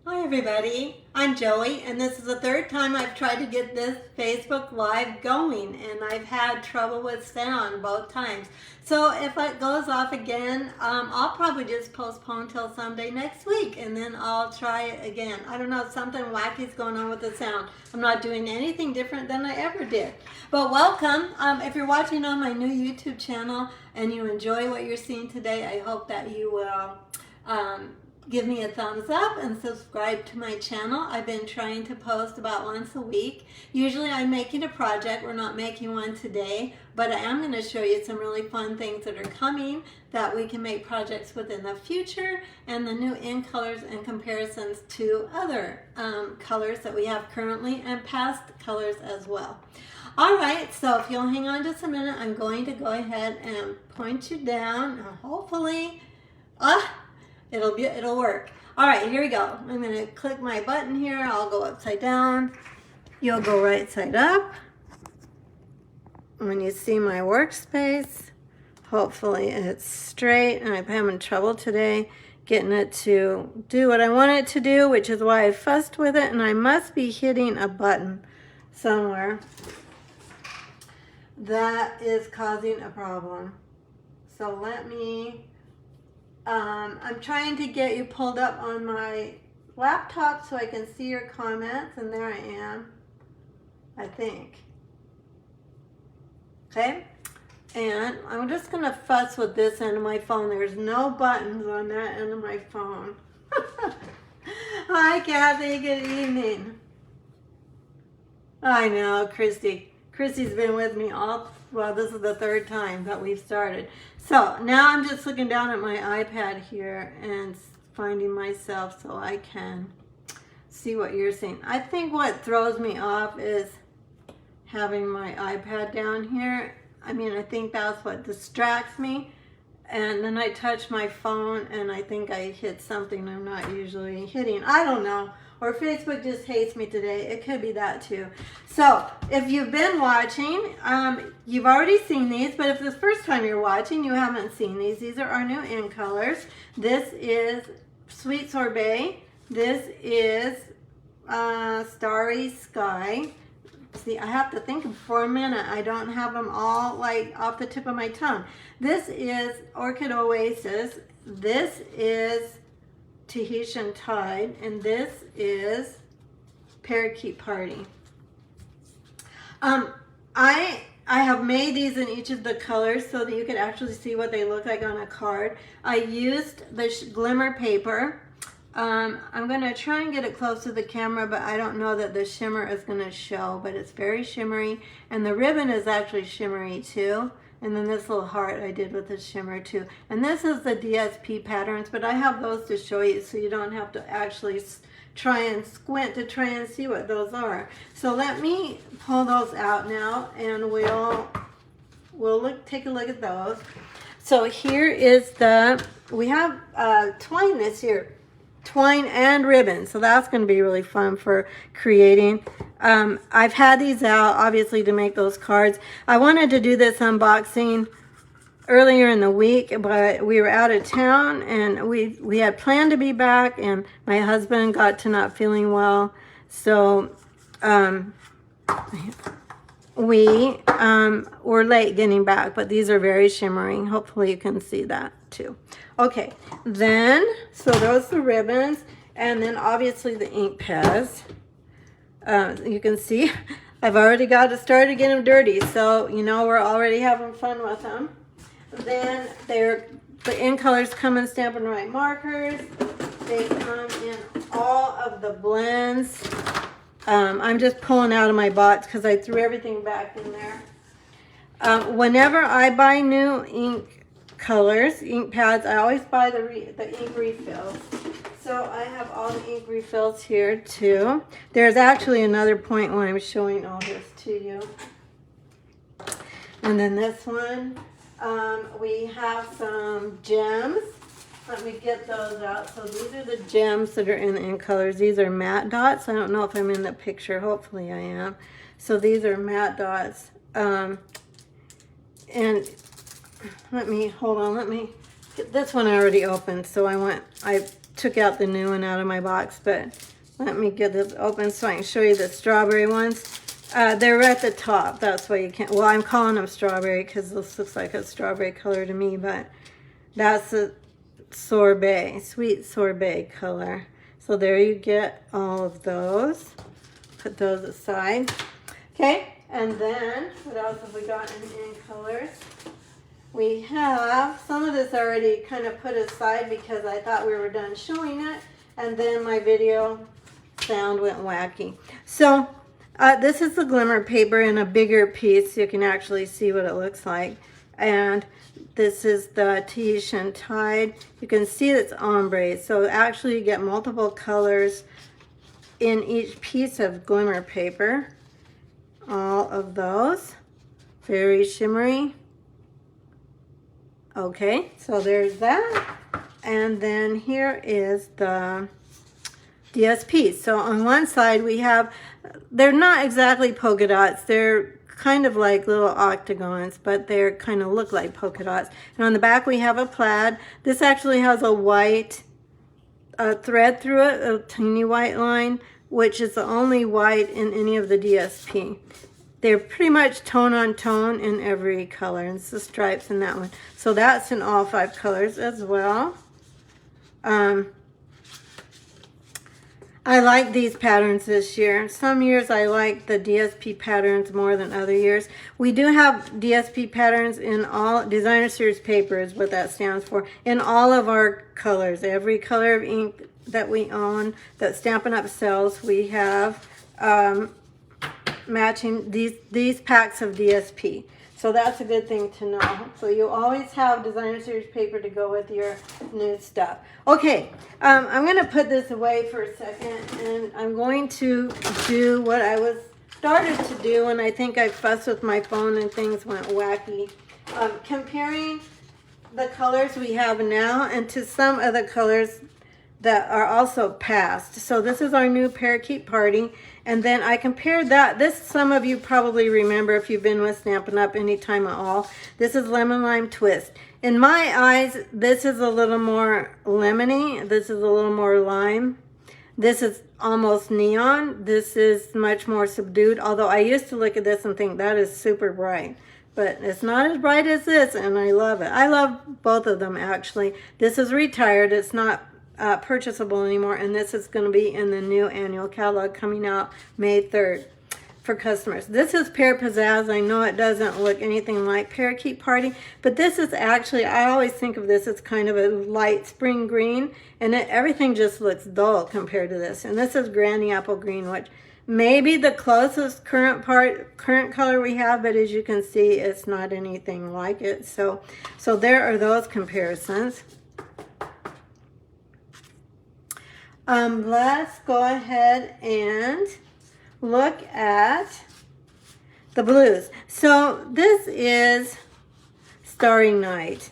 Hi everybody, I'm Joey and this is the third time I've tried to get this Facebook Live going and I've had trouble with sound both times. So if it goes off again, I'll probably just postpone till someday next week and then I'll try it again. I don't know, something wacky's going on with the sound. I'm not doing anything different than I ever did. But welcome. If you're watching on my new YouTube channel and you enjoy what you're seeing today, I hope that you will give me a thumbs up and subscribe to my channel. I've been trying to post about once a week. Usually I'm making a project. We're not making one today, but I am going to show you some really fun things that are coming that we can make projects with in the future, and the new in colors and comparisons to other colors that we have currently and past colors as well. All right, so if you'll hang on just a minute, I'm going to go ahead and point you down. Hopefully, it'll work. All right, here we go. I'm going to click my button here. I'll go upside down. You'll go right side up. When you see my workspace, hopefully it's straight, and I'm having trouble today getting it to do what I want it to do, which is why I fussed with it, and I must be hitting a button somewhere that is causing a problem. So let me I'm trying to get you pulled up on my laptop so I can see your comments, and there I am, I think. Okay, and I'm just gonna fuss with this end of my phone. There's no buttons on that end of my phone. Hi Kathy, good evening. I know, Christy. Christy's been with me well, this is the third time that we've started. So now I'm just looking down at my iPad here and finding myself so I can see what you're seeing. I think what throws me off is having my iPad down here. I mean, I think that's what distracts me. And then I touch my phone and I think I hit something I'm not usually hitting. I don't know. Or Facebook just hates me today. It could be that too. So if you've been watching, you've already seen these, but if this first time you're watching, you haven't seen these. These are our new in colors. This is Sweet Sorbet. This is Starry Sky. See, I have to think for a minute. I don't have them all like off the tip of my tongue. This is Orchid Oasis. This is Tahitian Tide, and this is Parakeet Party. I have made these in each of the colors so that you can actually see what they look like on a card. I used the glimmer paper. I'm going to try and get it close to the camera, but I don't know that the shimmer is going to show, but it's very shimmery, and the ribbon is actually shimmery too. And then this little heart I did with the shimmer too. And this is the DSP patterns, but I have those to show you so you don't have to actually try and squint to try and see what those are. So let me pull those out now, and we'll take a look at those. So here is we have twine this year. Twine and ribbon, so that's going to be really fun for creating. I've had these out obviously to make those cards. I wanted to do this unboxing earlier in the week, but we were out of town and we had planned to be back, and my husband got to not feeling well, so we were late getting back, but these are very shimmering. Hopefully you can see that too. Okay, then, so those are the ribbons, and then obviously the ink pads. You can see I've already got it started getting them dirty, so you know we're already having fun with them. Then the in colors come in Stampin' Right markers. They come in all of the blends. I'm just pulling out of my box because I threw everything back in there. Whenever I buy new ink colors, ink pads, I always buy the ink refills. So I have all the ink refills here too. There's actually another point when I'm showing all this to you. And then this one, we have some gems. Let me get those out. So these are the gems that are in the ink colors. These are matte dots. I don't know if I'm in the picture. Hopefully I am. So these are matte dots. And let me get this one already opened. So I took out the new one out of my box, but let me get this open so I can show you the strawberry ones. They're at the top. That's why you can't, well, I'm calling them strawberry because this looks like a strawberry color to me, but that's a sorbet, sweet sorbet color. So there you get all of those. Put those aside. Okay, and then what else have we got in colors? We have some of this already kind of put aside because I thought we were done showing it, and then my video sound went wacky. So this is the glimmer paper in a bigger piece so you can actually see what it looks like. And this is the Tahitian Tide. You can see it's ombre, so actually you get multiple colors in each piece of glimmer paper. All of those, very shimmery. Okay, so there's that. And then here is the DSP. So on one side we have, they're not exactly polka dots, they're kind of like little octagons, but they kind of look like polka dots. And on the back we have a plaid. This actually has a white thread through it, a tiny white line, which is the only white in any of the DSP. They're pretty much tone on tone in every color, and it's the stripes in that one. So that's in all 5 colors as well. I like these patterns this year. Some years I like the DSP patterns more than other years. We do have DSP patterns in all, Designer Series paper is what that stands for, in all of our colors. Every color of ink that we own that Stampin' Up! Sells, we have matching these packs of DSP. So that's a good thing to know. So you always have Designer Series paper to go with your new stuff. Okay, I'm going to put this away for a second, and I'm going to do what I was started to do, and I think I fussed with my phone and things went wacky. Comparing the colors we have now and to some of the colors that are also past. So this is our new Parakeet Party. And then I compared that. This, some of you probably remember if you've been with Stampin' Up! Any time at all. This is Lemon Lime Twist. In my eyes, this is a little more lemony. This is a little more lime. This is almost neon. This is much more subdued. Although I used to look at this and think that is super bright. But it's not as bright as this, and I love it. I love both of them, actually. This is retired. It's not purchasable anymore, and this is going to be in the new annual catalog coming out May 3rd for customers. This is Pear Pizzazz. I know it doesn't look anything like Parakeet Party, but this is actually, I always think of this as kind of a light spring green, and everything just looks dull compared to this. And this is Granny Apple Green, which may be the closest current color we have, but as you can see, it's not anything like it. So there are those comparisons. Let's go ahead and look at the blues. So this is Starry Night.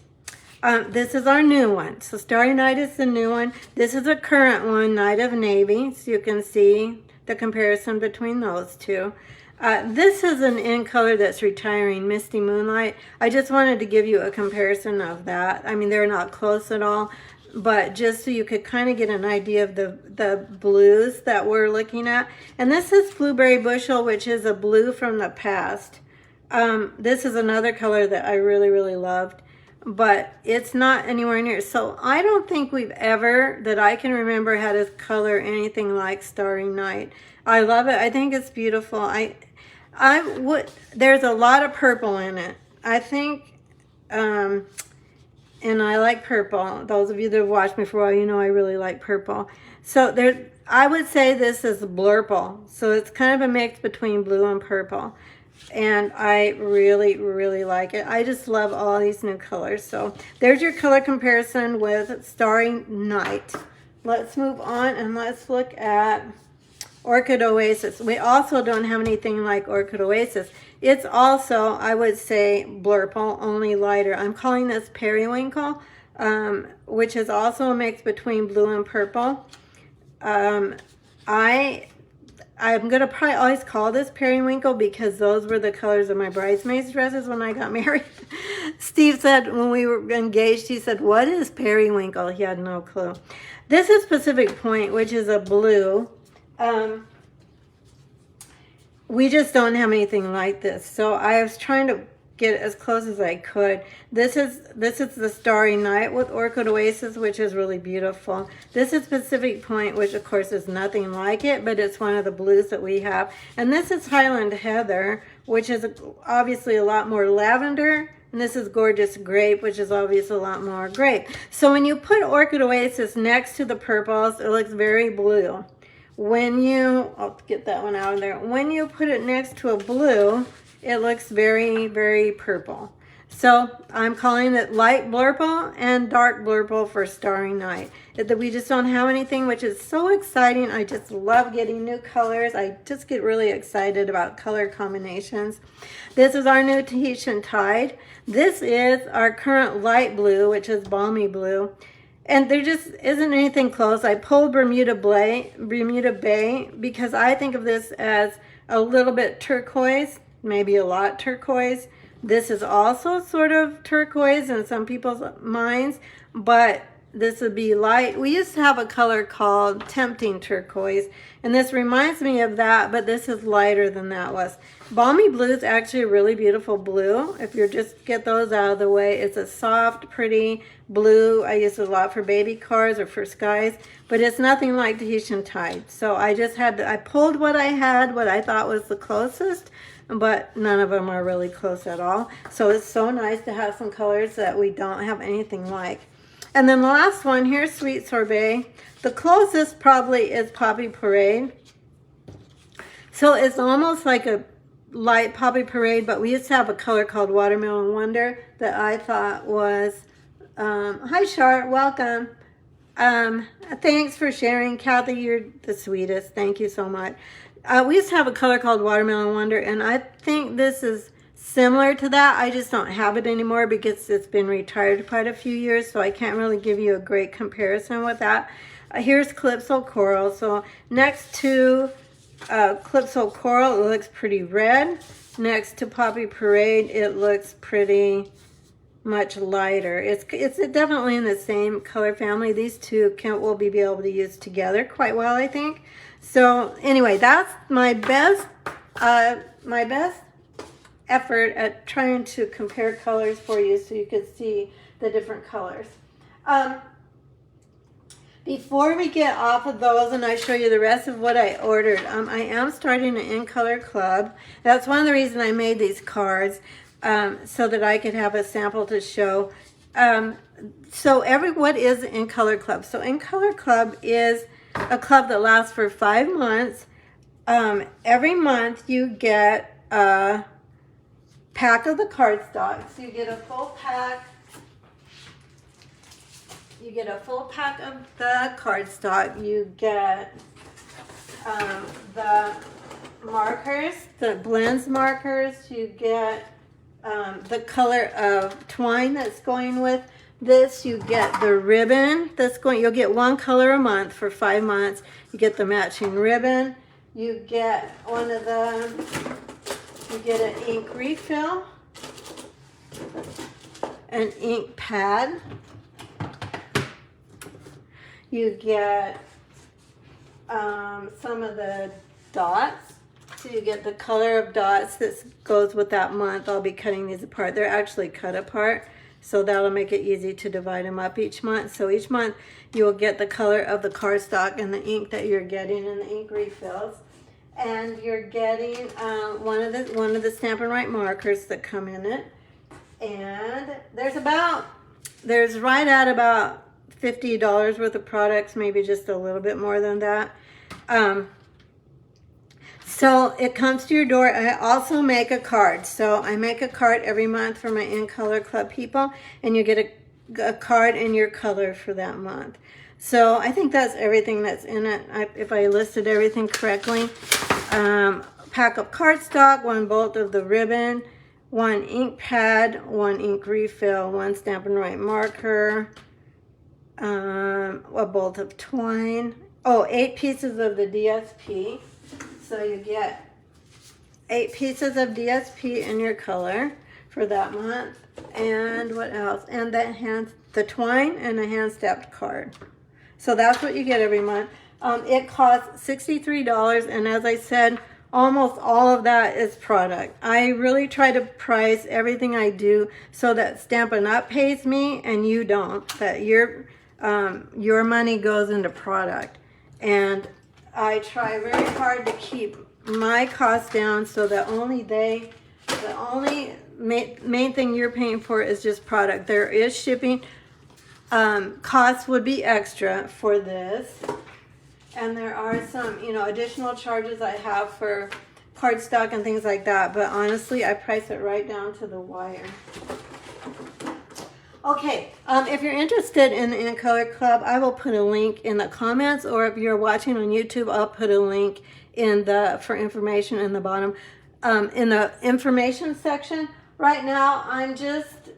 This is our new one. So Starry Night is the new one. This is a current one, Night of Navy. So you can see the comparison between those two. This is an in color that's retiring, Misty Moonlight. I just wanted to give you a comparison of that. I mean, they're not close at all, but just so you could kind of get an idea of the blues that we're looking at. And this is Blueberry Bushel, which is a blue from the past. This is another color that I really, really loved, but it's not anywhere near. So I don't think we've ever, that I can remember, had a color anything like Starry Night. I love it. I think it's beautiful. There's a lot of purple in it. I think, and I like purple. Those of you that have watched me for a while, you know I really like purple. So I would say this is Blurple. So it's kind of a mix between blue and purple. And I really, really like it. I just love all these new colors. So there's your color comparison with Starry Night. Let's move on and let's look at Orchid Oasis. We also don't have anything like Orchid Oasis. It's also, I would say, Blurple, only lighter. I'm calling this Periwinkle, which is also a mix between blue and purple. I'm going to probably always call this periwinkle because those were the colors of my bridesmaids dresses when I got married. Steve said when we were engaged, he said, what is periwinkle? He had no clue. This is Pacific Point, which is a blue. We just don't have anything like this. So I was trying to get as close as I could. This is the Starry Night with Orchid Oasis, which is really beautiful. This is Pacific Point, which of course is nothing like it, but it's one of the blues that we have. And this is Highland Heather, which is obviously a lot more lavender. And this is Gorgeous Grape, which is obviously a lot more grape. So when you put Orchid Oasis next to the purples, it looks very blue. When you, I'll get that one out of there. When you put it next to a blue, it looks very, very purple. So I'm calling it light blurple and dark blurple for Starry Night. We just don't have anything, which is so exciting. I just love getting new colors. I just get really excited about color combinations. This is our new Tahitian Tide. This is our current light blue, which is Balmy Blue. And there just isn't anything close. I pulled Bermuda Bay because I think of this as a little bit turquoise, maybe a lot turquoise. This is also sort of turquoise in some people's minds, but this would be light. We used to have a color called Tempting Turquoise, and this reminds me of that, but this is lighter than that was. Balmy Blue is actually a really beautiful blue. If you just get those out of the way, it's a soft, pretty blue. I use it a lot for baby cars or for skies, but it's nothing like Tahitian Tide. So I just had to, I pulled what I had, what I thought was the closest, but none of them are really close at all. So it's so nice to have some colors that we don't have anything like. And then the last one, here's Sweet Sorbet. The closest probably is Poppy Parade. So it's almost like a light Poppy Parade, but we used to have a color called Watermelon Wonder that I thought was, hi Chart, welcome. Thanks for sharing. Kathy, you're the sweetest. Thank you so much. We used to have a color called Watermelon Wonder, and I think this is similar to that. I just don't have it anymore because it's been retired quite a few years, so I can't really give you a great comparison with that. Here's Calypso Coral. So next to Calypso Coral, it looks pretty red. Next to Poppy Parade, it looks pretty much lighter. It's definitely in the same color family. These two will be able to use together quite well, I think. So anyway, that's my best effort at trying to compare colors for you so you could see the different colors. Before we get off of those and I show you the rest of what I ordered, I am starting an In Color Club. That's one of the reasons I made these cards, so that I could have a sample to show. What is In Color Club? So In Color Club is a club that lasts for 5 months. Every month you get a pack of the cardstock. So you get a full pack. You get a full pack of the cardstock. You get the markers, the blends markers. You get the color of twine that's going with this. You get the ribbon that's going. You'll get one color a month for 5 months. You get the matching ribbon. You get you get an ink refill, an ink pad. You get some of the dots. So you get the color of dots that goes with that month. I'll be cutting these apart. They're actually cut apart, so that'll make it easy to divide them up each month. So each month you will get the color of the cardstock and the ink that you're getting and the ink refills. And you're getting one of the Stampin' Right markers that come in it. And there's right at about $50 worth of products, maybe just a little bit more than that. So it comes to your door. I also make a card. So I make a card every month for my In Color Club people, and you get a card in your color for that month. So I think that's everything that's in it, if I listed everything correctly. Pack of cardstock, 1 bolt of the ribbon, 1 ink pad, 1 ink refill, 1 Stampin' Right marker, a bolt of twine. Oh, 8 pieces of the DSP. So you get 8 pieces of DSP in your color for that month. And what else? And the twine and a hand stamped card. So that's what you get every month. It costs $63, and as I said, almost all of that is product. I really try to price everything I do so that Stampin' Up! Pays me and you don't. That your money goes into product. And I try very hard to keep my costs down so that the only main thing you're paying for is just product. There is shipping. Costs would be extra for this. And there are some, additional charges I have for cardstock and things like that. But honestly, I price it right down to the wire. Okay, if you're interested in the In Color Club, I will put a link in the comments, or if you're watching on YouTube, I'll put a link for information in the bottom, in the information section. Right now, I'm just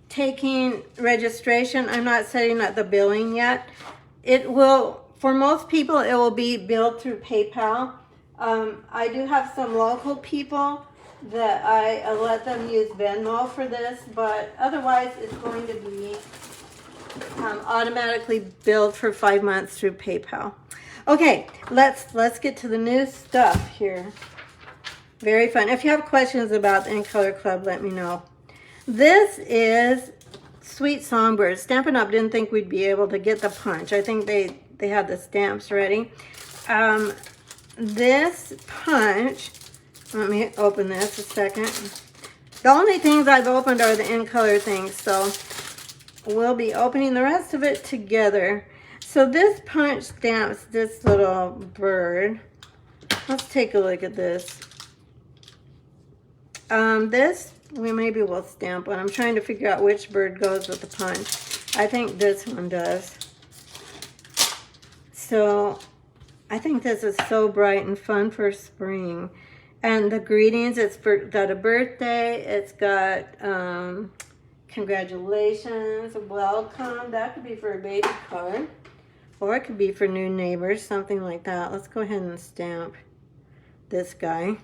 taking registration. I'm not setting up the billing yet. For most people, it will be billed through PayPal. I do have some local people that I let them use Venmo for this, but otherwise it's going to be automatically billed for 5 months through PayPal. Okay, let's get to the new stuff here. Very fun. If you have questions about the In Color Club, let me know. This is Sweet Songbird. Stampin' Up! Didn't think we'd be able to get the punch. I think they had the stamps ready. This punch, let me open this a second. The only things I've opened are the In Color things, so we'll be opening the rest of it together. So this punch stamps this little bird. Let's take a look at this. Maybe we'll stamp one. I'm trying to figure out which bird goes with the punch. I think this one does. So I think this is so bright and fun for spring. And the greetings, it's got a birthday. It's got congratulations, welcome. That could be for a baby card. Or it could be for new neighbors, something like that. Let's go ahead and stamp this guy.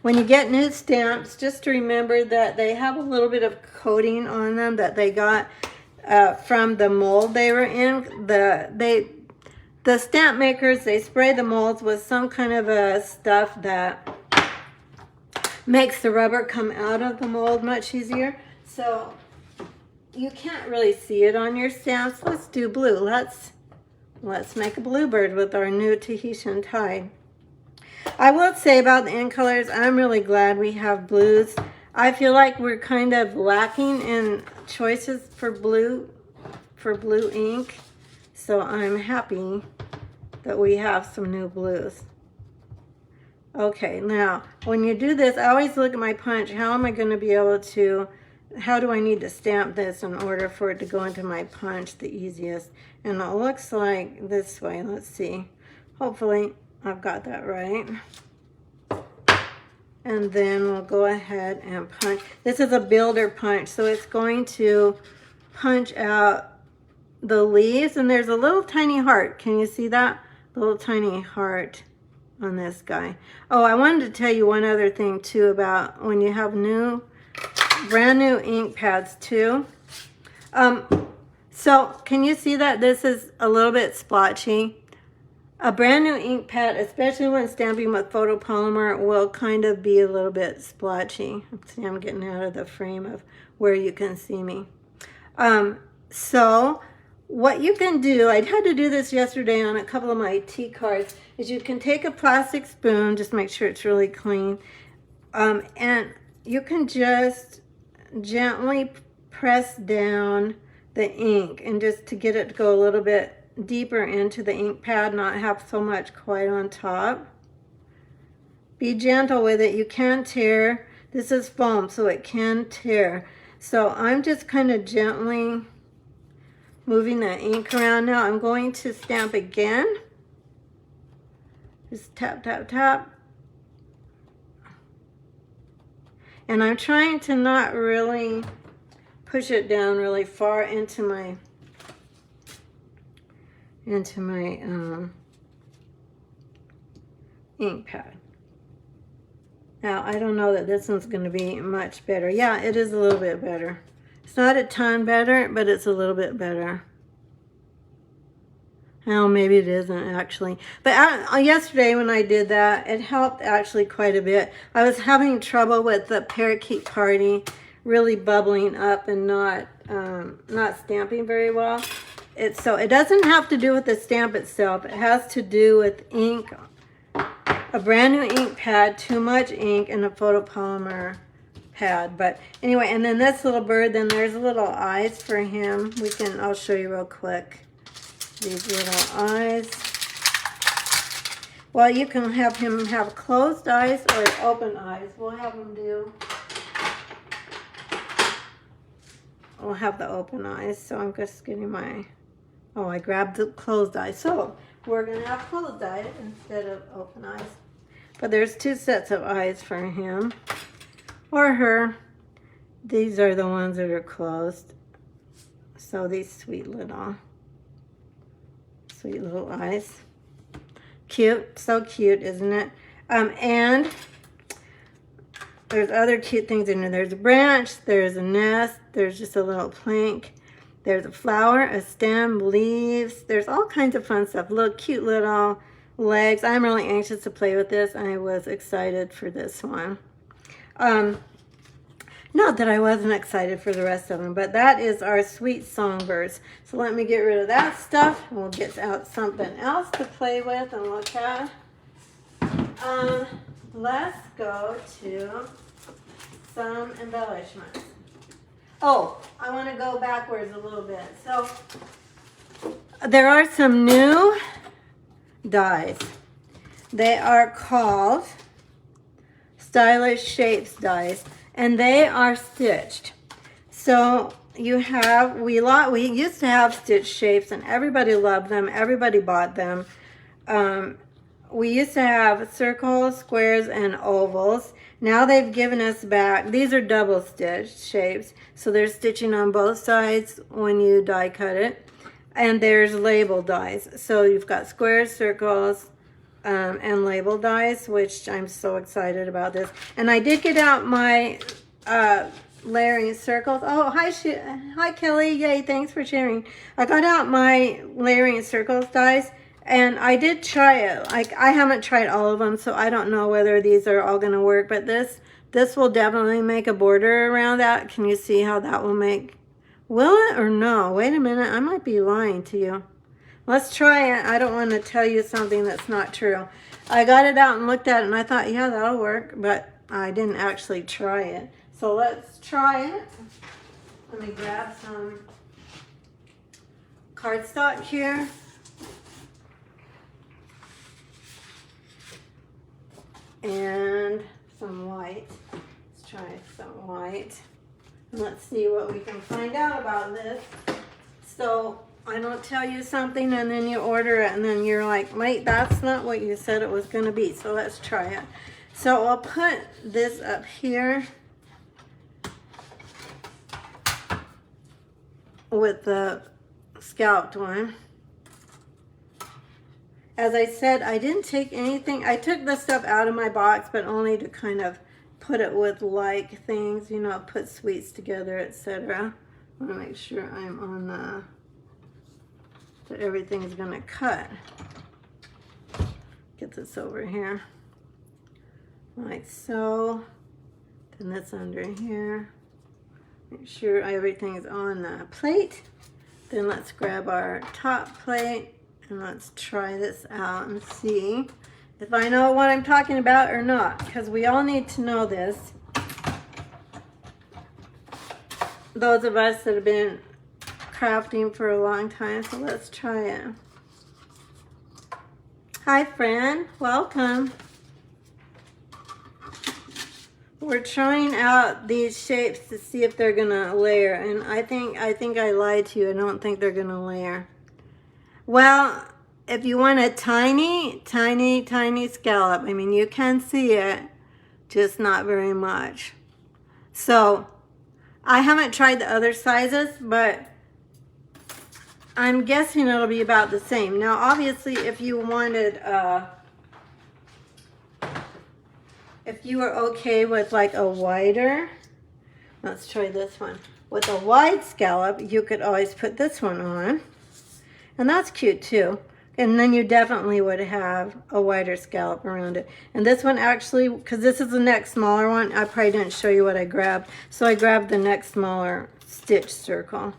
When you get new stamps, just to remember that they have a little bit of coating on them that they got from the mold they were in. The stamp makers, they spray the molds with some kind of a stuff that makes the rubber come out of the mold much easier. So you can't really see it on your stamps. Let's do blue. Let's make a bluebird with our new Tahitian Tide. I will say about the In Colors, I'm really glad we have blues. I feel like we're kind of lacking in choices for blue ink. So I'm happy that we have some new blues. Okay, now when you do this, I always look at my punch. How am I going to be able to, how do I need to stamp this in order for it to go into my punch the easiest? And it looks like this way. Let's see. Hopefully I've got that right. And then we'll go ahead and punch. This is a builder punch, so it's going to punch out the leaves. And there's a little tiny heart. Can you see that? Little tiny heart on this guy. Oh, I wanted to tell you one other thing too about when you have brand new ink pads too. So can you see that this is a little bit splotchy? A brand new ink pad, especially when stamping with photopolymer, will kind of be a little bit splotchy. See, I'm getting out of the frame of where you can see me. So what you can do, I had to do this yesterday on a couple of my tea cards, is you can take a plastic spoon, just make sure it's really clean, and you can just gently press down the ink, and just to get it to go a little bit deeper into the ink pad, not have so much quite on top. Be gentle with it. You can tear. This is foam, so it can tear. So I'm just kind of gently moving that ink around. Now I'm going to stamp again. Just tap, tap, tap. And I'm trying to not really push it down really far into my ink pad. Now, I don't know that this one's going to be much better. Yeah, it is a little bit better. It's not a ton better, but it's a little bit better. Oh, maybe it isn't actually. But yesterday when I did that, it helped actually quite a bit. I was having trouble with the Parakeet Party really bubbling up and not stamping very well. So it doesn't have to do with the stamp itself. It has to do with ink, a brand new ink pad, too much ink, and a photopolymer pad. But anyway, and then this little bird, then there's little eyes for him. I'll show you real quick. These little eyes. Well, you can have him have closed eyes or open eyes. We'll have the open eyes. So I'm just getting I grabbed the closed eyes. So we're going to have closed eyes instead of open eyes. But there's 2 sets of eyes for him or her. These are the ones that are closed. So these sweet little eyes. Cute. So cute, isn't it? And there's other cute things in there. There's a branch. There's a nest. There's just a little plank. There's a flower, a stem, leaves. There's all kinds of fun stuff. Cute little legs. I'm really anxious to play with this. I was excited for this one. Not that I wasn't excited for the rest of them, but that is our sweet songbirds. So let me get rid of that stuff, and we'll get out something else to play with and look at. Let's go to some embellishments. Oh, I want to go backwards a little bit. So there are some new dies. They are called Stylish Shapes dies, and they are stitched. So we used to have stitched shapes, and everybody loved them. Everybody bought them. We used to have circles, squares, and ovals. Now they've given us back, these are double stitched shapes, so there's stitching on both sides when you die cut it. And there's label dies. So you've got squares, circles, and label dies, which I'm so excited about this. And I did get out my layering circles. Oh, hi Kelly, yay, thanks for sharing. I got out my layering circles dies. And I did try it. I haven't tried all of them, so I don't know whether these are all going to work. But this will definitely make a border around that. Can you see how that will make? Will it or no? Wait a minute. I might be lying to you. Let's try it. I don't want to tell you something that's not true. I got it out and looked at it, and I thought, yeah, that'll work. But I didn't actually try it. So let's try it. Let me grab some cardstock here. And some white. Let's try some white. And let's see what we can find out about this. So I don't tell you something and then you order it and then you're like, wait, that's not what you said it was going to be. So let's try it. So I'll put this up here with the scalped one. As I said, I didn't take anything. I took the stuff out of my box, but only to kind of put it with like things, you know, put sweets together, etc. I want to make sure I'm on that everything is going to cut. Get this over here. Like so. Then this under here. Make sure everything is on the plate. Then let's grab our top plate. And let's try this out and see if I know what I'm talking about or not, because we all need to know this. Those of us that have been crafting for a long time, so let's try it. Hi friend, welcome. We're trying out these shapes to see if they're gonna layer, and I think I lied to you. I don't think they're gonna layer. Well, if you want a tiny, tiny, tiny scallop, I mean, you can see it, just not very much. So, I haven't tried the other sizes, but I'm guessing it'll be about the same. Now, obviously, if you wanted if you are okay with like a wider, let's try this one. With a wide scallop, you could always put this one on. And that's cute too. And then you definitely would have a wider scallop around it. And this one actually, because this is the next smaller one, I probably didn't show you what I grabbed. So I grabbed the next smaller stitch circle.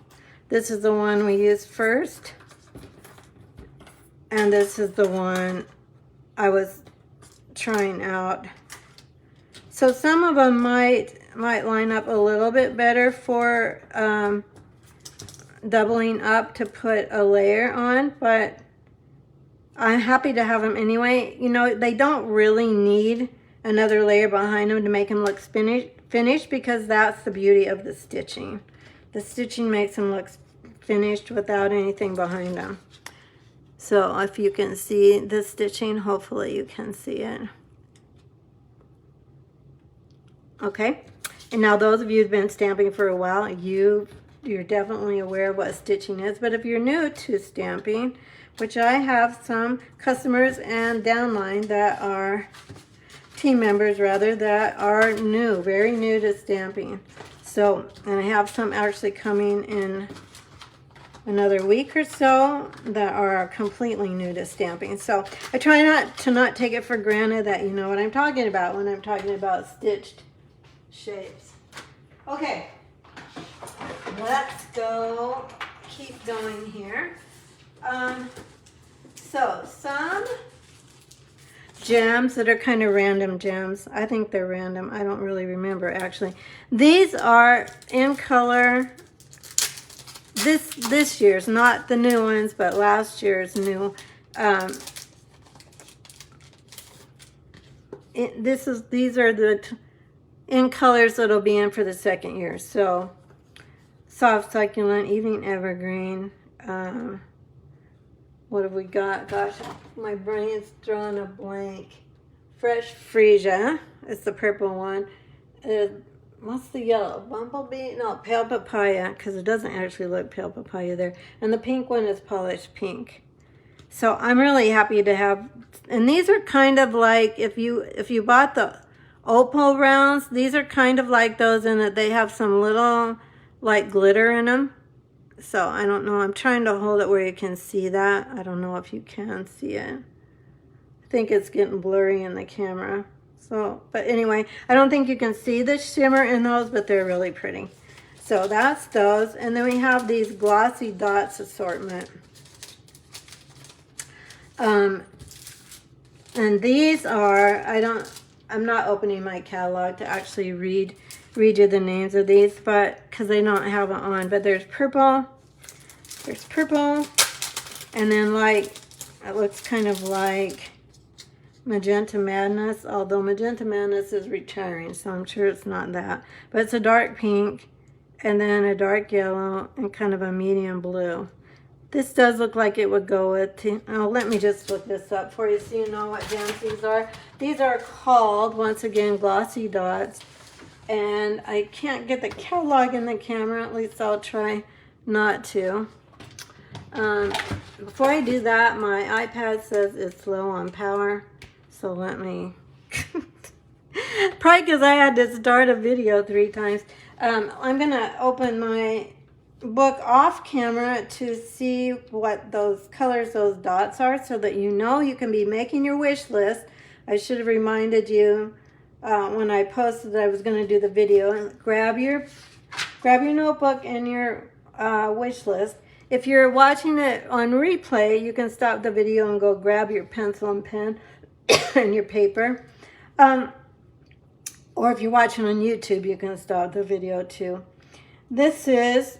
This is the one we used first. And this is the one I was trying out. So some of them might line up a little bit better for doubling up to put a layer on, but I'm happy to have them anyway. You know, they don't really need another layer behind them to make them look finished, because that's the beauty of the stitching. The stitching makes them look finished without anything behind them. So if you can see the stitching, hopefully you can see it. Okay, and now those of you who've been stamping for a while, you're definitely aware of what stitching is. But if you're new to stamping, which I have some customers and downline that are team members rather, that are new, very new to stamping. So, and I have some actually coming in another week or so that are completely new to stamping. So I try not to take it for granted that you know what I'm talking about when I'm talking about stitched shapes. Okay, let's go, keep going here. So some gems that are kind of random gems. I think they're random. I don't really remember actually. These are in color. This year's, not the new ones, but last year's new. These are the in colors that'll be in for the second year. So soft succulent, evening evergreen. What have we got? Gosh, my brain's drawing a blank. Fresh freesia. It's the purple one. What's the yellow? Bumblebee? No, pale papaya, because it doesn't actually look pale papaya there. And the pink one is polished pink. So I'm really happy to have, and these are kind of like, if you bought the opal rounds, these are kind of like those in that they have some little like glitter in them. So I don't know, I'm trying to hold it where you can see that. I don't know if you can see it. I think it's getting blurry in the camera. So, but anyway, I don't think you can see the shimmer in those, but they're really pretty. So that's those. And then we have these glossy dots assortment. And these are, I'm not opening my catalog to actually read you the names of these, but because they don't have it on. But there's purple, and then like, it looks kind of like Magenta Madness, although Magenta Madness is retiring, so I'm sure it's not that. But it's a dark pink, and then a dark yellow, and kind of a medium blue. This does look like it would go with, oh, let me just look this up for you so you know what gems these are. These are called, once again, glossy dots. And I can't get the catalog in the camera, at least I'll try not to. Before I do that, my iPad says it's low on power. So let me, probably because I had to start a video 3 times. I'm going to open my book off camera to see what those colors, those dots are, so that you know you can be making your wish list. I should have reminded you when I posted that I was going to do the video. And grab your notebook and your wish list. If you're watching it on replay, you can stop the video and go grab your pencil and pen and your paper. Or if you're watching on YouTube, you can stop the video too. This is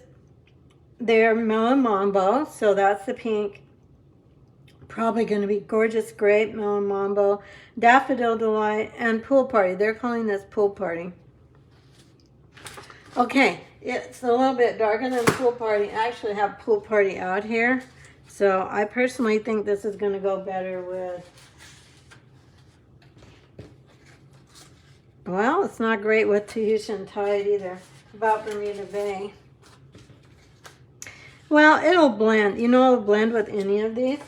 their Melon Mambo, so that's the pink. Probably going to be Gorgeous Grape, Melon Mambo, Daffodil Delight, and Pool Party. They're calling this Pool Party. Okay, it's a little bit darker than Pool Party. I actually have Pool Party out here, so I personally think this is going to go better with, well, it's not great with Tahitian Tide either. About Bermuda Bay. Well, it'll blend. You know, it'll blend with any of these.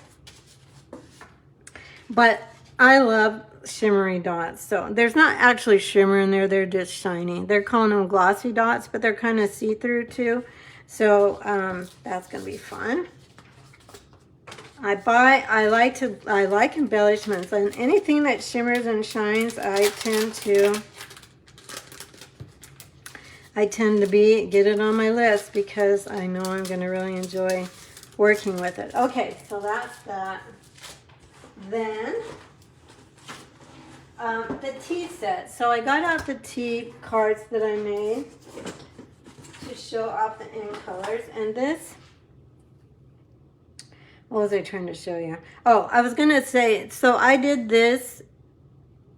But I love shimmery dots. So there's not actually shimmer in there, they're just shiny. They're calling them glossy dots, but they're kind of see-through too. So that's gonna be fun. I like embellishments, and anything that shimmers and shines, I tend to get it on my list because I know I'm gonna really enjoy working with it. Okay, so that's that. Then the tea set. So I got out the tea cards that I made to show off the in colors, and this, what was I trying to show you? Oh, I was gonna say, so I did this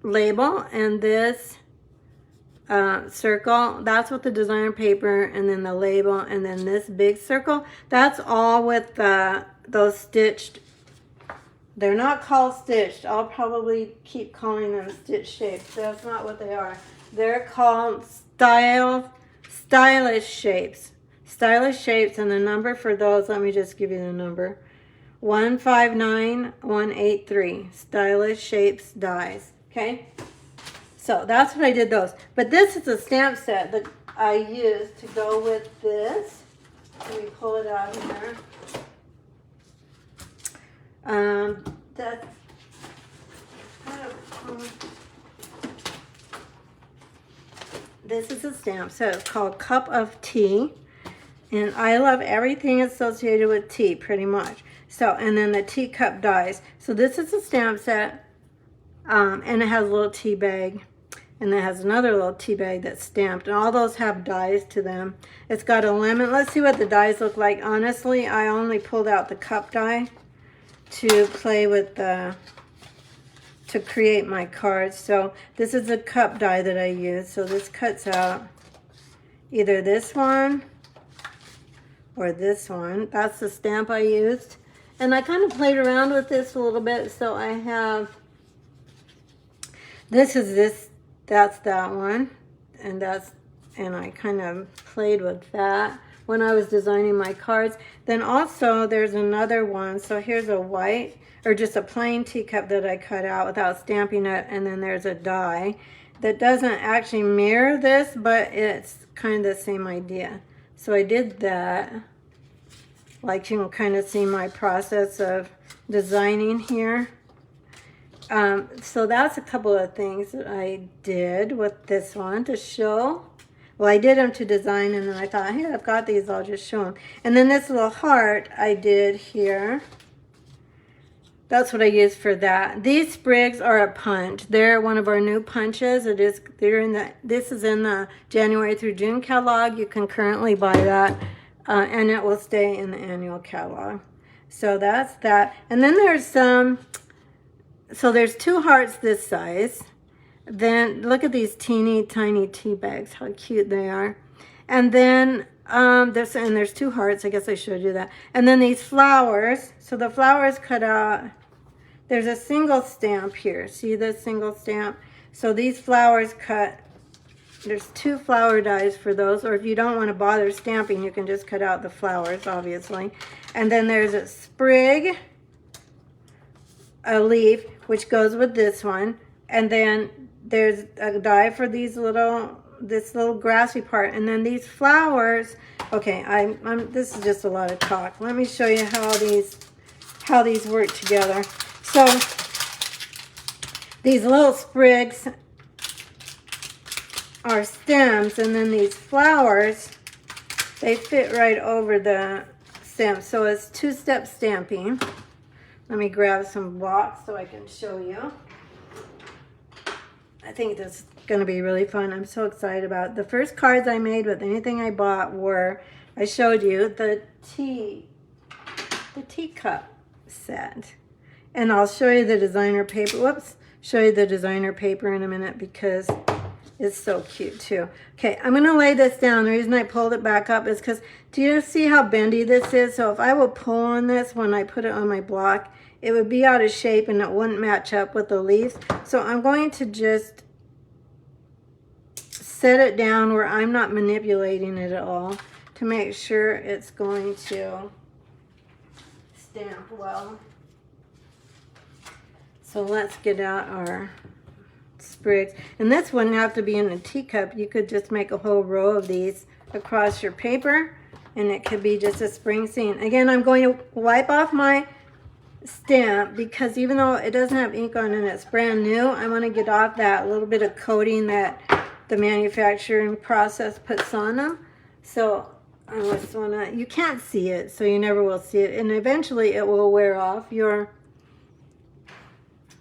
label and this circle. That's with the designer paper, and then the label, and then this big circle. That's all with those stitched. They're not called stitched. I'll probably keep calling them stitch shapes. That's not what they are. They're called stylish shapes. Stylish shapes, and the number for those, let me just give you the number. 159183. Stylish shapes dies. Okay? So that's what I did those. But this is a stamp set that I used to go with this. Let me pull it out here. This is a stamp set. It's called Cup of Tea. And I love everything associated with tea, pretty much. So, and then the teacup dies. So this is a stamp set. And it has a little tea bag. And it has another little tea bag that's stamped. And all those have dies to them. It's got a lemon. Let's see what the dies look like. Honestly, I only pulled out the cup die to play with to create my cards. So this is a cup die that I use. So this cuts out either this one or this one. That's the stamp I used. And I kind of played around with this a little bit. So I have, this is this, that's that one. And I kind of played with that when I was designing my cards. Then also there's another one. So here's a white, or just a plain teacup that I cut out without stamping it. And then there's a die that doesn't actually mirror this, but it's kind of the same idea. So I did that. Like, you can kind of see my process of designing here. So that's a couple of things that I did with this one to show. Well, I did them to design, and then I thought, hey, I've got these, I'll just show them. And then this little heart I did here. That's what I used for that. These sprigs are a punch. They're one of our new punches. This is in the January through June catalog. You can currently buy that, and it will stay in the annual catalog. So that's that. And then there's some, so there's two hearts this size. Then look at these teeny tiny tea bags, how cute they are. And then there's two hearts. I guess I showed you that. And then these flowers. So the flowers cut out. There's a single stamp here. See this single stamp? So these flowers cut. There's two flower dies for those. Or if you don't want to bother stamping, you can just cut out the flowers, obviously. And then there's a sprig, a leaf, which goes with this one. And then there's a die for this little grassy part. And then these flowers, okay, this is just a lot of talk. Let me show you how these work together. So these little sprigs are stems, and then these flowers, they fit right over the stem. So it's two-step stamping. Let me grab some blocks so I can show you. I think this is going to be really fun. I'm so excited about it. The first cards I made with anything I bought were, I showed you, the teacup set. And I'll show you the designer paper. Whoops. Show you the designer paper in a minute because it's so cute too. Okay, I'm going to lay this down. The reason I pulled it back up is because, do you see how bendy this is? So if I would pull on this when I put it on my block, it would be out of shape and it wouldn't match up with the leaves. So I'm going to just set it down where I'm not manipulating it at all to make sure it's going to stamp well. So let's get out our sprigs. And this wouldn't have to be in a teacup. You could just make a whole row of these across your paper, and it could be just a spring scene. Again, I'm going to wipe off my stamp because even though it doesn't have ink on it and it's brand new, I want to get off that little bit of coating that the manufacturing process puts on them. So I just want to, you can't see it, so you never will see it, and eventually it will wear off your,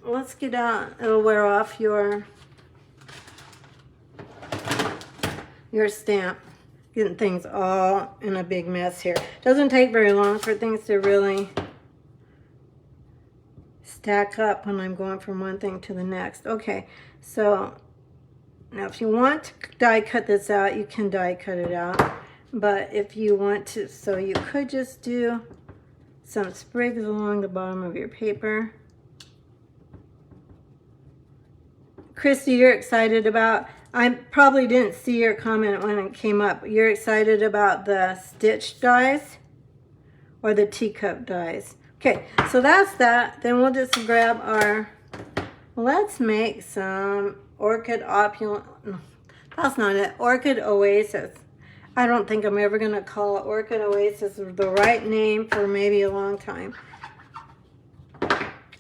it'll wear off your stamp. Getting things all in a big mess here. Doesn't take very long for things to really stack up when I'm going from one thing to the next. Okay, so now if you want to die cut this out, you can die cut it out. But if you want to, so you could just do some sprigs along the bottom of your paper. Christy, you're excited about, I probably didn't see your comment when it came up. You're excited about the stitch dies or the teacup dies. Okay, so that's that. Then we'll just grab our, let's make some Orchid Opulent, no, that's not it, Orchid Oasis. I don't think I'm ever gonna call it Orchid Oasis the right name for maybe a long time.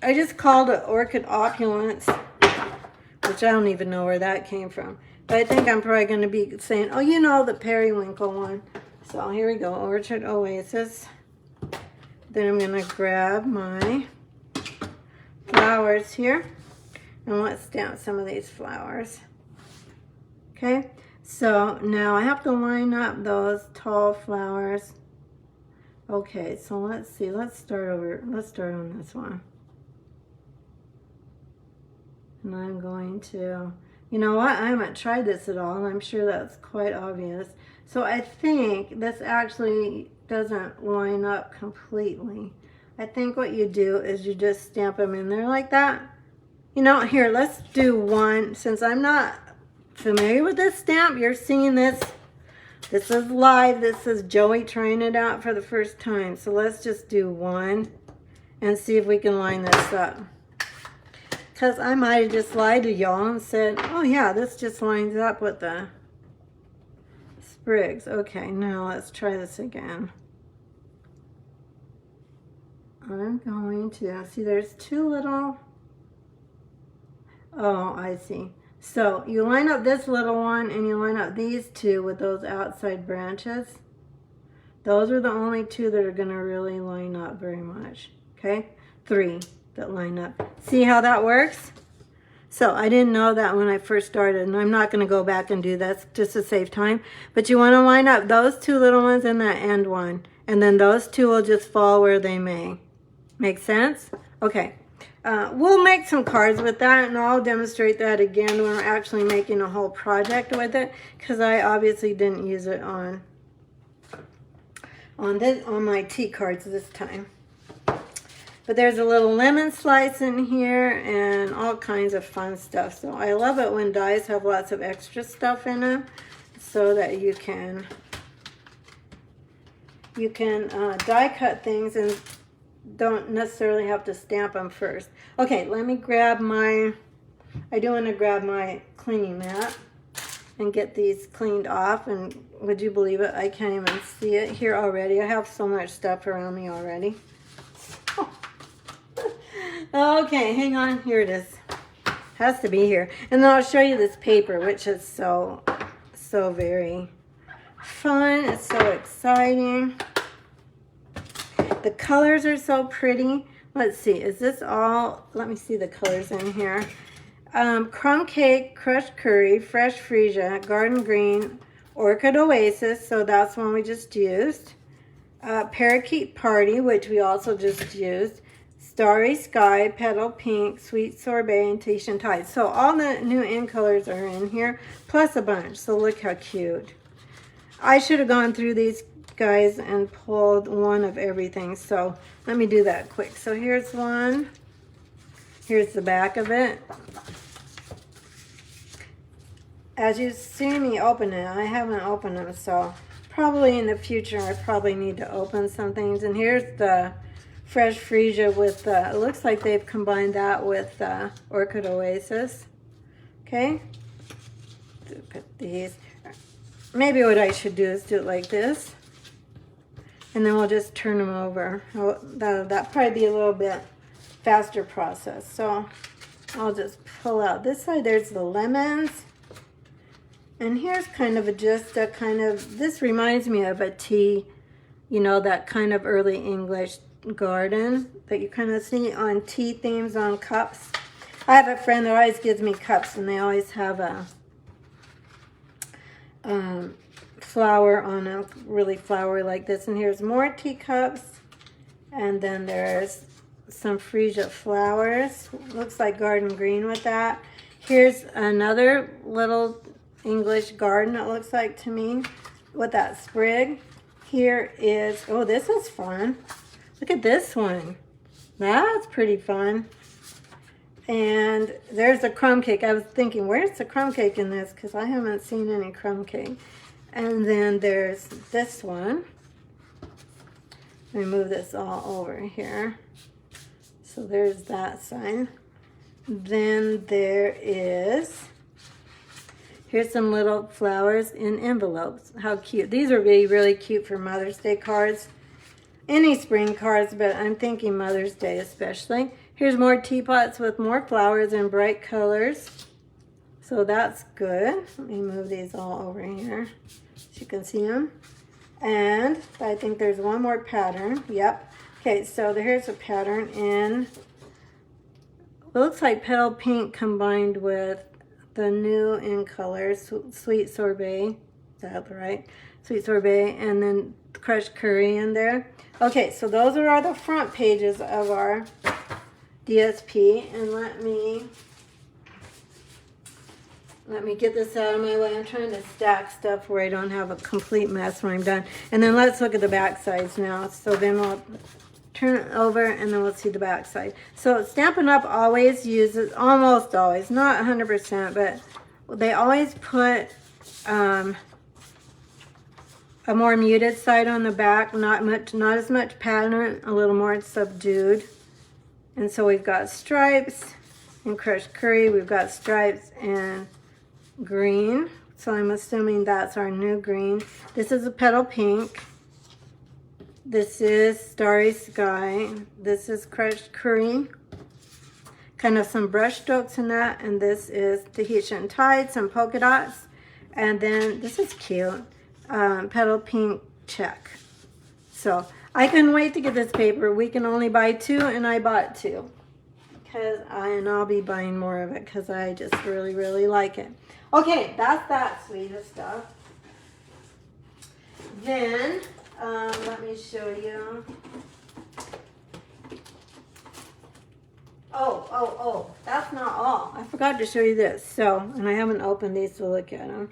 I just called it Orchid Opulence, which I don't even know where that came from. But I think I'm probably gonna be saying, oh, you know, the periwinkle one. So here we go, Orchid Oasis. Then I'm gonna grab my flowers here, and let's stamp some of these flowers. Okay, so now I have to line up those tall flowers. Okay, so let's see, let's start on this one. And I'm going to, you know what, I haven't tried this at all, and I'm sure that's quite obvious. So I think this actually doesn't line up completely. I think what you do is you just stamp them in there like that. You know, here, let's do one. Since I'm not familiar with this stamp, you're seeing this. This is live. This is Joey trying it out for the first time. So let's just do one and see if we can line this up. Because I might have just lied to y'all and said, oh yeah, this just lines up with the sprigs. Okay, now let's try this again. I'm going to, see there's two little, oh, I see. So you line up this little one and you line up these two with those outside branches. Those are the only two that are going to really line up very much. Okay, 3 that line up. See how that works? So I didn't know that when I first started, and I'm not going to go back and do this just to save time. But you want to line up those two little ones and that end one. And then those two will just fall where they may. Make sense? Okay. We'll make some cards with that, and I'll demonstrate that again when we're actually making a whole project with it, because I obviously didn't use it on my tea cards this time. But there's a little lemon slice in here and all kinds of fun stuff. So I love it when dies have lots of extra stuff in them, so that you can die cut things and don't necessarily have to stamp them first. Okay, let me grab my, I do want to grab my cleaning mat and get these cleaned off. And would you believe it, I can't even see it here already. I have so much stuff around me already. Okay, hang on, here it is. Has to be here. And then I'll show you this paper, which is so very fun. It's so exciting. The colors are so pretty. Let's see, is this all, let me see the colors in here. Crumb Cake, Crushed Curry, Fresh Freesia, Garden Green, Orchid Oasis, so that's one we just used. Parakeet Party, which we also just used. Starry Sky, Petal Pink, Sweet Sorbet, and Tahitian Tide. So all the new in colors are in here, plus a bunch, so look how cute. I should have gone through these guys and pulled one of everything, so let me do that quick. So here's one, here's the back of it. As you see me open it, I haven't opened them, so probably in the future I probably need to open some things. And here's the Fresh Freesia with it looks like they've combined that with Orchid Oasis. Okay, put these. Maybe what I should do is do it like this, and then we'll just turn them over. That'll probably be a little bit faster process. So I'll just pull out this side. There's the lemons. And here's kind of just a kind of, this reminds me of a tea, you know, that kind of early English garden that you kind of see on tea themes on cups. I have a friend that always gives me cups, and they always have a flower on a really flowery like this. And here's more teacups, and then there's some freesia flowers. Looks like garden green with that. Here's another little English garden, it looks like to me, with that sprig. Here is, oh, this is fun. Look at this one. That's pretty fun. And there's a crumb cake. I was thinking, where's the crumb cake in this? Because I haven't seen any crumb cake. And then there's this one. Let me move this all over here. So there's that side. Then there is, here's some little flowers in envelopes. How cute. These are really, really cute for Mother's Day cards. Any spring cards, but I'm thinking Mother's Day especially. Here's more teapots with more flowers in bright colors. So that's good. Let me move these all over here so you can see them. And I think there's one more pattern. Yep. Okay, so here's a pattern in, it looks like petal pink combined with the new in colors, sweet sorbet. Is that right? Sweet sorbet, and then crushed curry in there. Okay, so those are the front pages of our DSP, and let me get this out of my way. I'm trying to stack stuff where I don't have a complete mess when I'm done. And then let's look at the back sides now. So then we'll turn it over, and then we'll see the back side. So Stampin' Up! Always uses, almost always, not 100%, but they always put a more muted side on the back, not as much pattern, a little more subdued. And so we've got stripes and crushed curry. We've got stripes and green. So I'm assuming that's our new green. This is a petal pink. This is Starry Sky. This is crushed curry. Kind of some brush strokes in that. And this is Tahitian Tide, some polka dots. And then this is cute. Petal pink check. So I couldn't wait to get this paper. We can only buy 2, and I bought 2. And I'll be buying more of it because I just really, really like it. Okay, that's that sweet of stuff. Then, let me show you. Oh, that's not all. I forgot to show you this. So, and I haven't opened these to look at them.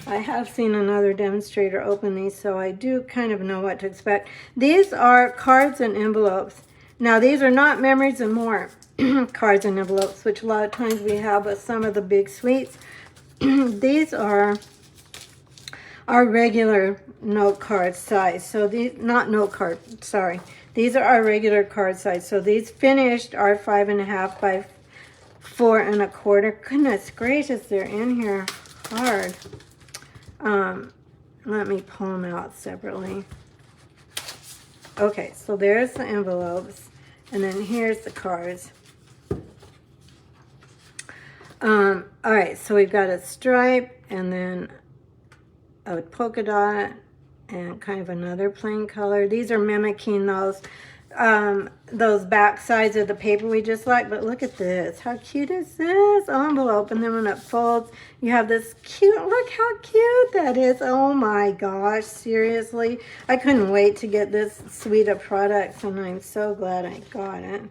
I have seen another demonstrator open these, so I do kind of know what to expect. These are cards and envelopes. Now, these are not Memories and More cards and envelopes, which a lot of times we have with some of the big suites. These are our regular note card size. So these, not note card, sorry. These are our regular card size. So these finished are 5.5 by 4 1/4. Goodness gracious, they're in here hard. Let me pull them out separately. Okay, so there's the envelopes, and then here's the cards. All right, so we've got a stripe, and then a polka dot, and kind of another plain color. These are mimicking those back sides of the paper we just like, but look at this. How cute is this envelope? And then when it folds, you have this cute, look how cute that is. Oh my gosh, seriously. I couldn't wait to get this suite of products, and I'm so glad I got it.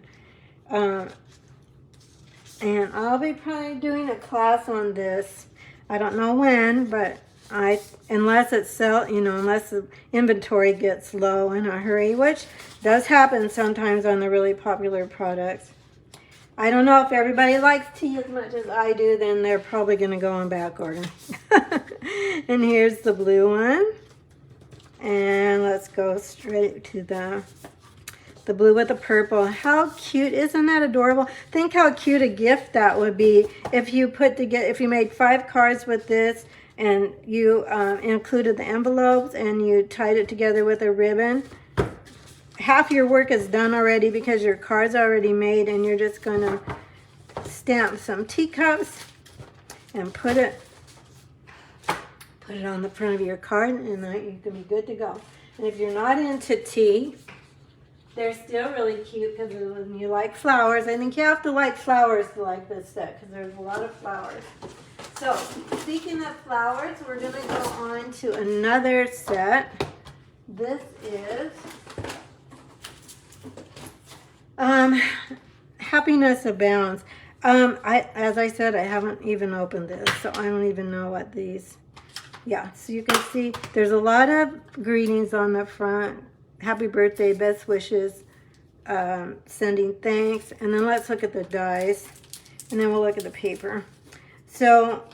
And I'll be probably doing a class on this. I don't know when, but unless the inventory gets low in a hurry, which does happen sometimes on the really popular products. I don't know if everybody likes tea as much as I do, then they're probably going to go on back order. And here's the blue one. And let's go straight to the The blue with the purple. How cute. Isn't that adorable? Think how cute a gift that would be if you if you made 5 cards with this and you included the envelopes and you tied it together with a ribbon. Half your work is done already because your card's already made, and you're just going to stamp some teacups and put it on the front of your card, and you can be good to go. And if you're not into tea, they're still really cute because when you like flowers, I think you have to like flowers to like this set because there's a lot of flowers. So, speaking of flowers, we're going to go on to another set. This is Happiness Abounds. As I said, I haven't even opened this, so I don't even know what these... Yeah, so you can see there's a lot of greetings on the front. Happy birthday, best wishes, sending thanks. And then let's look at the dies, and then we'll look at the paper. So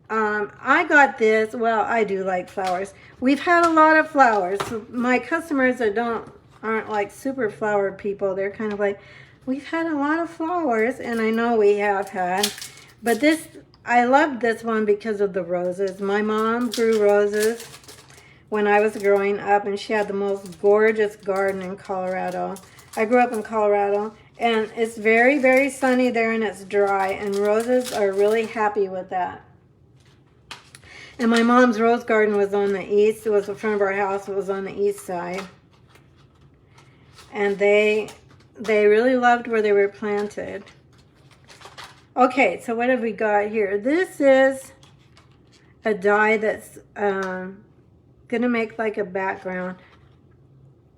I got this. Well, I do like flowers. We've had a lot of flowers. So my customers that aren't like super flower people, they're kind of like, we've had a lot of flowers, and I know we have had. But this, I loved this one because of the roses. My mom grew roses when I was growing up, and she had the most gorgeous garden in Colorado. I grew up in Colorado, and it's very, very sunny there, and it's dry, and roses are really happy with that. And my mom's rose garden was on the east. It was in front of our house. It was on the east side. And they really loved where they were planted. Okay, so what have we got here? This is a die that's gonna make like a background.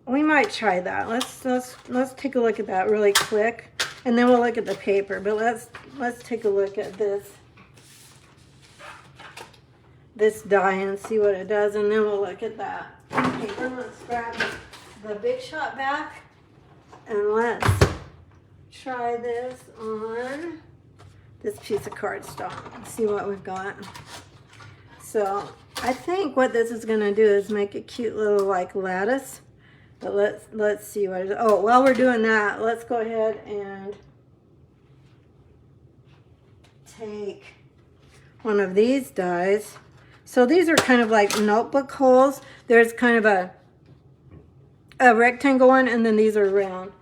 We might try that. Let's take a look at that really quick, and then we'll look at the paper. But let's take a look at this die and see what it does, and then we'll look at that paper. Let's grab the Big Shot back, and let's try this on this piece of cardstock. See what we've got. So I think what this is going to do is make a cute little like lattice. But let's see what it is. Oh, while we're doing that, let's go ahead and take one of these dies. So these are kind of like notebook holes. There's kind of a rectangle one, and then these are round.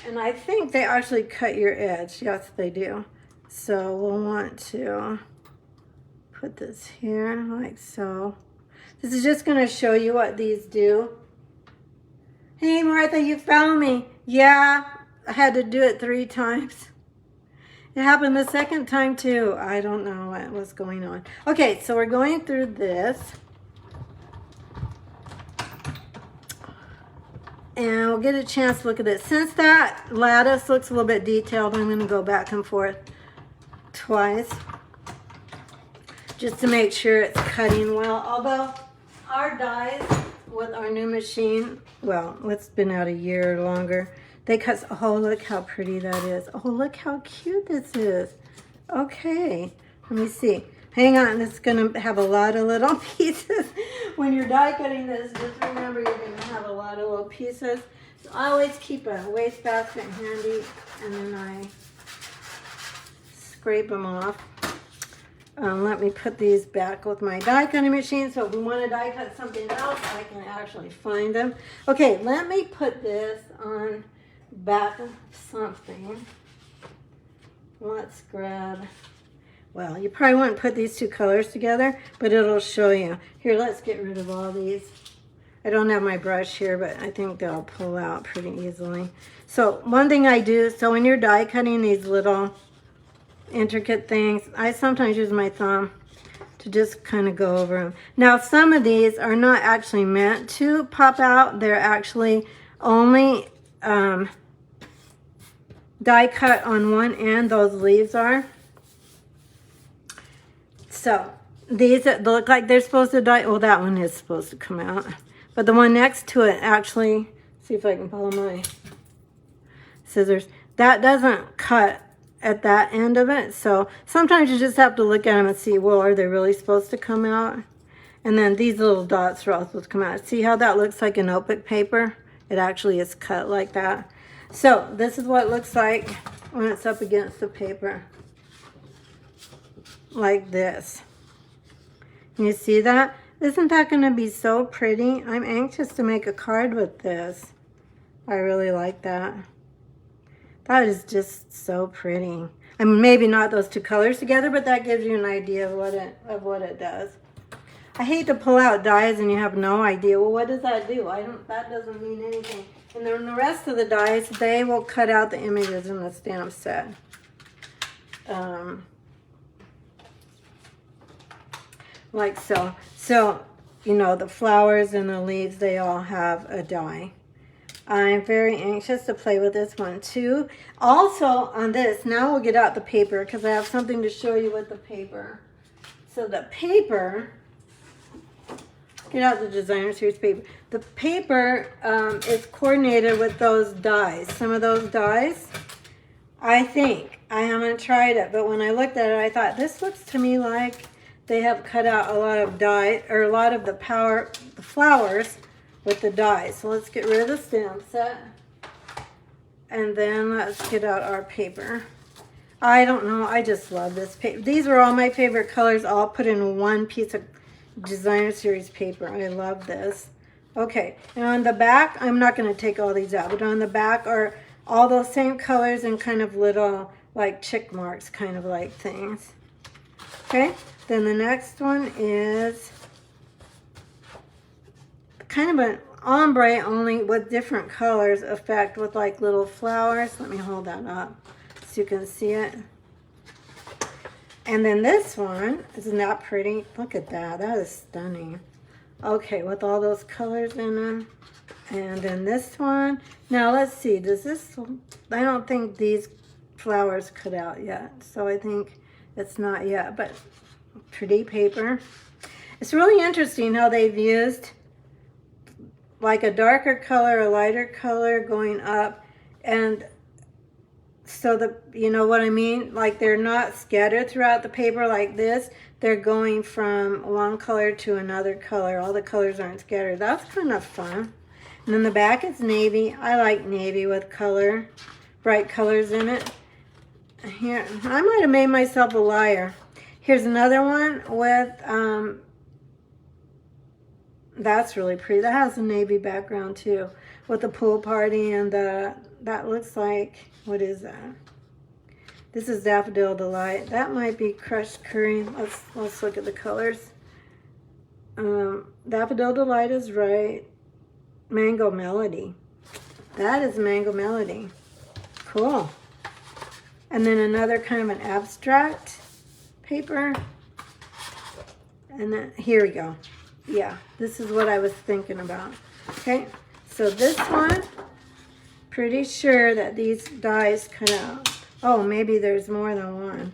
And I think they actually cut your edge. Yes, they do. So we'll want to put this here like so. This is just going to show you what these do. Hey, Martha, you found me. Yeah, I had to do it 3 times. It happened the second time too. I don't know what was going on. Okay, so we're going through this. And we'll get a chance to look at it. Since that lattice looks a little bit detailed, I'm going to go back and forth twice just to make sure it's cutting well. Although our dies with our new machine, well, it's been out a year or longer, they cut. Oh, look how pretty that is. Oh, look how cute this is. Okay, let me see. Hang on, it's going to have a lot of little pieces. When you're die cutting this, just remember you're going to have a lot of little pieces. So I always keep a wastebasket handy, and then I scrape them off. Let me put these back with my die cutting machine, so if we want to die cut something else, I can actually find them. Okay, let me put this on back of something. Let's grab... Well, you probably wouldn't put these 2 colors together, but it'll show you. Here, let's get rid of all these. I don't have my brush here, but I think they'll pull out pretty easily. So one thing I do, so when you're die cutting these little intricate things, I sometimes use my thumb to just kind of go over them. Now, some of these are not actually meant to pop out. They're actually only die cut on one end, those leaves are. So these that look like they're supposed to die, well, that one is supposed to come out. But the one next to it actually, see if I can follow my scissors, that doesn't cut at that end of it. So sometimes you just have to look at them and see, well, are they really supposed to come out? And then these little dots are also supposed to come out. See how that looks like a notebook paper? It actually is cut like that. So this is what it looks like when it's up against the paper. Like this. You see that? Isn't that going to be so pretty? I'm anxious to make a card with this. I really like that. That is just so pretty. I mean, maybe not those two colors together, but that gives you an idea of what it does. I hate to pull out dies and you have no idea. Well, what does that do? That doesn't mean anything. And then the rest of the dies, they will cut out the images in the stamp set. Like so. So, you know, the flowers and the leaves, they all have a die. I'm very anxious to play with this one too. Also on this, now we'll get out the paper because I have something to show you with the paper. So the paper, get out the designer series paper. The paper is coordinated with those dies. Some of those dies, I think, I haven't tried it, but when I looked at it, I thought, this looks to me like they have cut out a lot of die, or a lot of the flowers with the dies. So let's get rid of the stamp set. And then let's get out our paper. I don't know, I just love this paper. These were all my favorite colors, all put in one piece of designer series paper. I love this. Okay, and on the back, I'm not going to take all these out, but on the back are all those same colors and kind of little like check marks kind of like things. Okay, then the next one is kind of an ombre, only with different colors effect with like little flowers. Let me hold that up so you can see it. And then this one, isn't that pretty? Look at that, that is stunning. Okay, with all those colors in them. And then this one, now let's see, does this, I don't think these flowers cut out yet, so I think it's not yet, but pretty paper. It's really interesting how they've used like a darker color, a lighter color going up, and so the, you know what I mean? Like they're not scattered throughout the paper like this. They're going from one color to another color. All the colors aren't scattered. That's kind of fun. And then the back is navy. I like navy with color, bright colors in it. Here, I might have made myself a liar. Here's another one with, that's really pretty. That has a navy background too, with the pool party and the, that looks like, what is that? This is Daffodil Delight. That might be Crushed Curry. Let's look at the colors. Daffodil Delight is right. Mango Melody. That is Mango Melody. Cool. And then another kind of an abstract paper. And then, here we go. Yeah, this is what I was thinking about. Okay, so this one, pretty sure that these dies cut out. Oh, maybe there's more than one.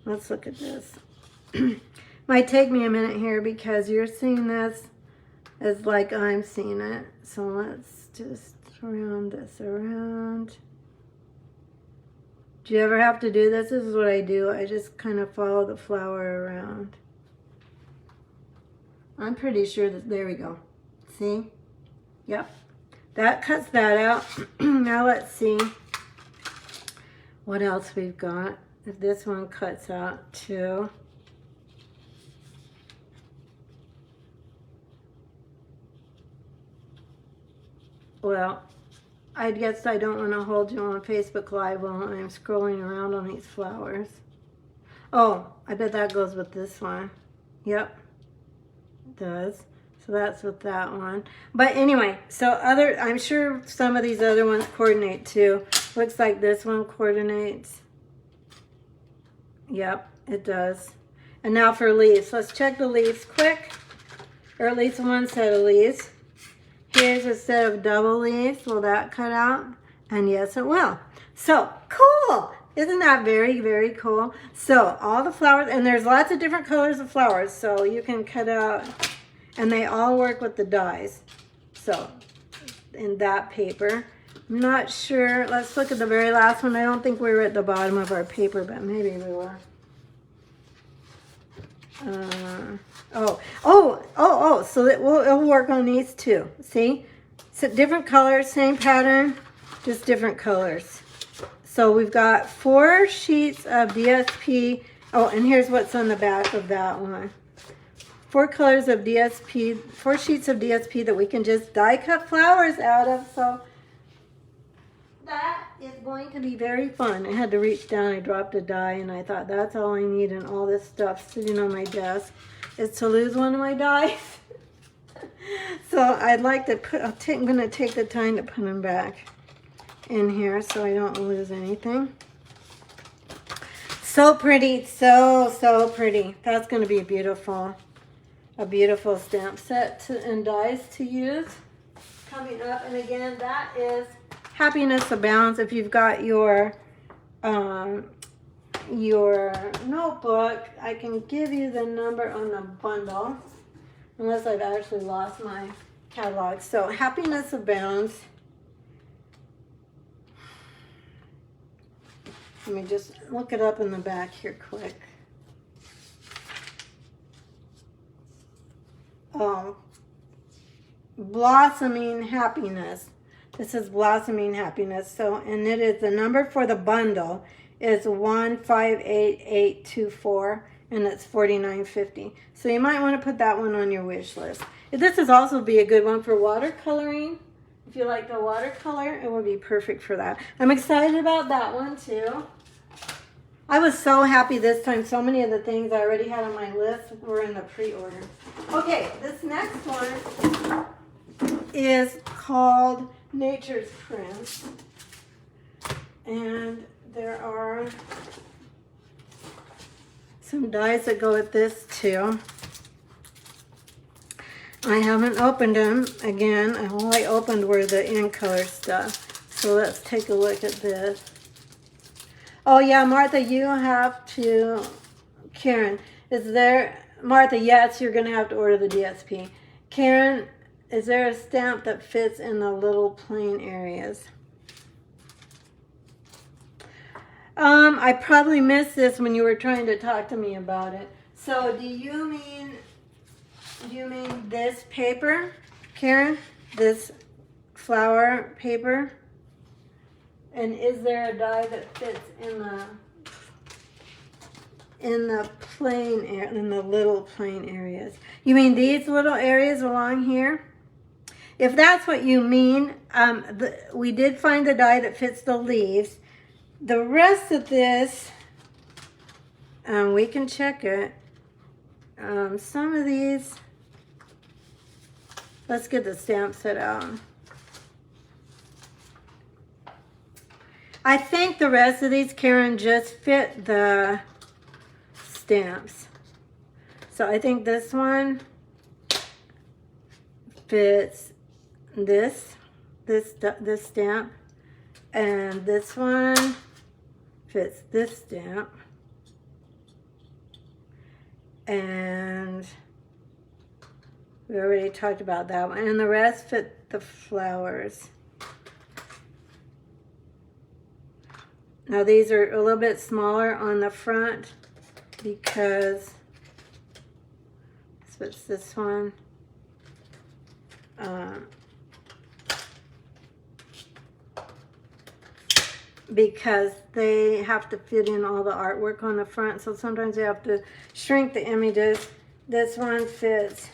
Let's look at this. Might take me a minute here because you're seeing this as like I'm seeing it. So let's just round this around. Do you ever have to do this? This is what I do. I just kind of follow the flower around. I'm pretty sure that, there we go. See? Yep. That cuts that out. Now let's see what else we've got. If this one cuts out too. Well, I guess I don't want to hold you on Facebook Live while I'm scrolling around on these flowers. Oh, I bet that goes with this one. Yep, it does. So that's with that one. But anyway, so I'm sure some of these other ones coordinate too. Looks like this one coordinates. Yep, it does. And now for leaves. Let's check the leaves quick. Or at least one set of leaves. Here's a set of double leaves. Will that cut out? And yes, it will. So, cool! Isn't that very, very cool? So, all the flowers, and there's lots of different colors of flowers, so you can cut out, and they all work with the dies. So, in that paper. I'm not sure. Let's look at the very last one. I don't think we were at the bottom of our paper, but maybe we were. So it'll work on these too. See? So different colors, same pattern, just different colors. So we've got 4 sheets of DSP. Oh, and here's what's on the back of that one. 4 colors of DSP, 4 sheets of DSP that we can just die cut flowers out of. So that is going to be very fun. I had to reach down, I dropped a die, and I thought that's all I need in all this stuff sitting on my desk is to lose one of my dies. So I'd like to put, I'm going to take the time to put them back in here so I don't lose anything. So pretty, so pretty. That's going to be a beautiful stamp set and dies to use coming up. And again, that is Happiness Abounds. If you've got your notebook, I can give you the number on the bundle, unless I've actually lost my catalog. So Happiness Abounds. Let me just look it up in the back here quick. Oh, Blossoming Happiness. This is Blossoming Happiness. So, and it is the number for the bundle is 158824, and it's $49.50. So you might want to put that one on your wish list. This is also be a good one for watercoloring. If you like the watercolor, it would be perfect for that. I'm excited about that one too. I was so happy this time. So many of the things I already had on my list were in the pre-order. Okay, this next one is called Nature's Prince. And there are some dies that go with this too. I haven't opened them. Again, all I opened were the in color stuff. So let's take a look at this. Oh yeah, Martha, you have to, Karen, is there, Martha, yes, you're going to have to order the DSP. Karen, is there a stamp that fits in the little plain areas? I probably missed this when you were trying to talk to me about it. So do you mean this paper, Karen? This flower paper? And is there a die that fits in the plain area, in the little plain areas? You mean these little areas along here? If that's what you mean, we did find the die that fits the leaves. The rest of this, we can check it. Some of these, let's get the stamp set out. I think the rest of these, Karen, just fit the stamps. So I think this one fits this stamp, and this one fits this stamp, and we already talked about that one, and the rest fit the flowers. Now these are a little bit smaller on the front because this fits this one. Because they have to fit in all the artwork on the front, so sometimes you have to shrink the images. This one fits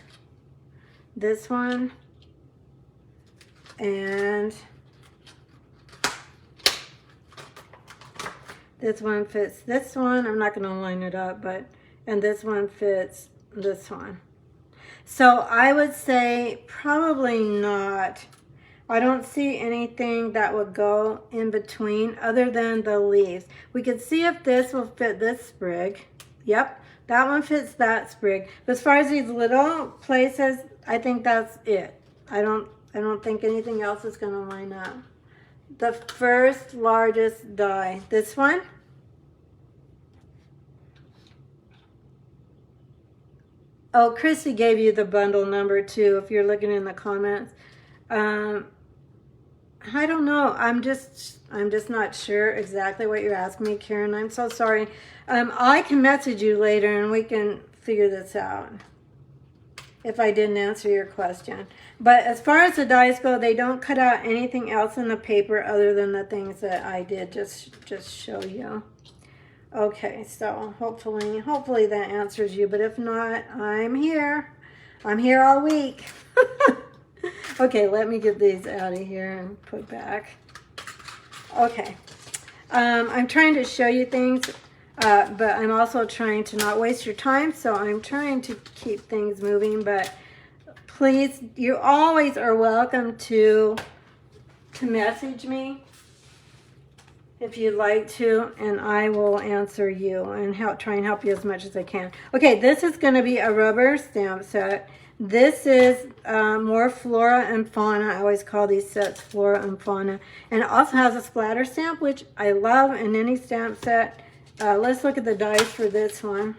this one, and this one fits this one. I'm not going to line it up, and this one fits this one. So I would say probably not. I don't see anything that would go in between other than the leaves. We can see if this will fit this sprig. Yep, that one fits that sprig. But as far as these little places, I think that's it. I don't think anything else is going to line up. The first largest die, this one. Oh, Chrissy gave you the bundle number too, if you're looking in the comments. I don't know. I'm just not sure exactly what you're asking me, Karen. I'm so sorry. I can message you later and we can figure this out. if I didn't answer your question. But as far as the dies go, they don't cut out anything else in the paper other than the things that I did just show you. Okay, so hopefully that answers you, but if not, I'm here. I'm here all week. Okay, let me get these out of here and put back. Okay, I'm trying to show you things, but I'm also trying to not waste your time, so I'm trying to keep things moving, but please, you always are welcome to message me if you'd like to, and I will answer you and try and help you as much as I can. Okay, this is going to be a rubber stamp set. This is more flora and fauna. I always call these sets flora and fauna. And it also has a splatter stamp, which I love in any stamp set. Let's look at the dies for this one.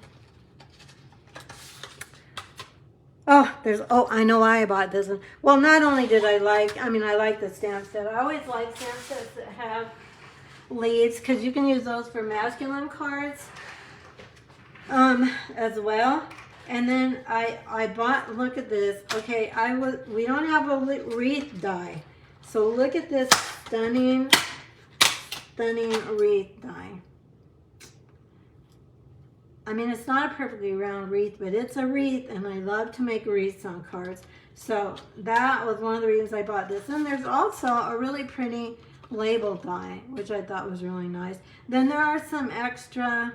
Oh, I know why I bought this one. Well, not only did I like the stamp set. I always like stamp sets that have leaves, because you can use those for masculine cards as well. And then I bought, look at this. Okay, we don't have a wreath die. So look at this stunning wreath die. I mean, it's not a perfectly round wreath, but it's a wreath, and I love to make wreaths on cards. So that was one of the reasons I bought this. And there's also a really pretty label die, which I thought was really nice. Then there are some extra,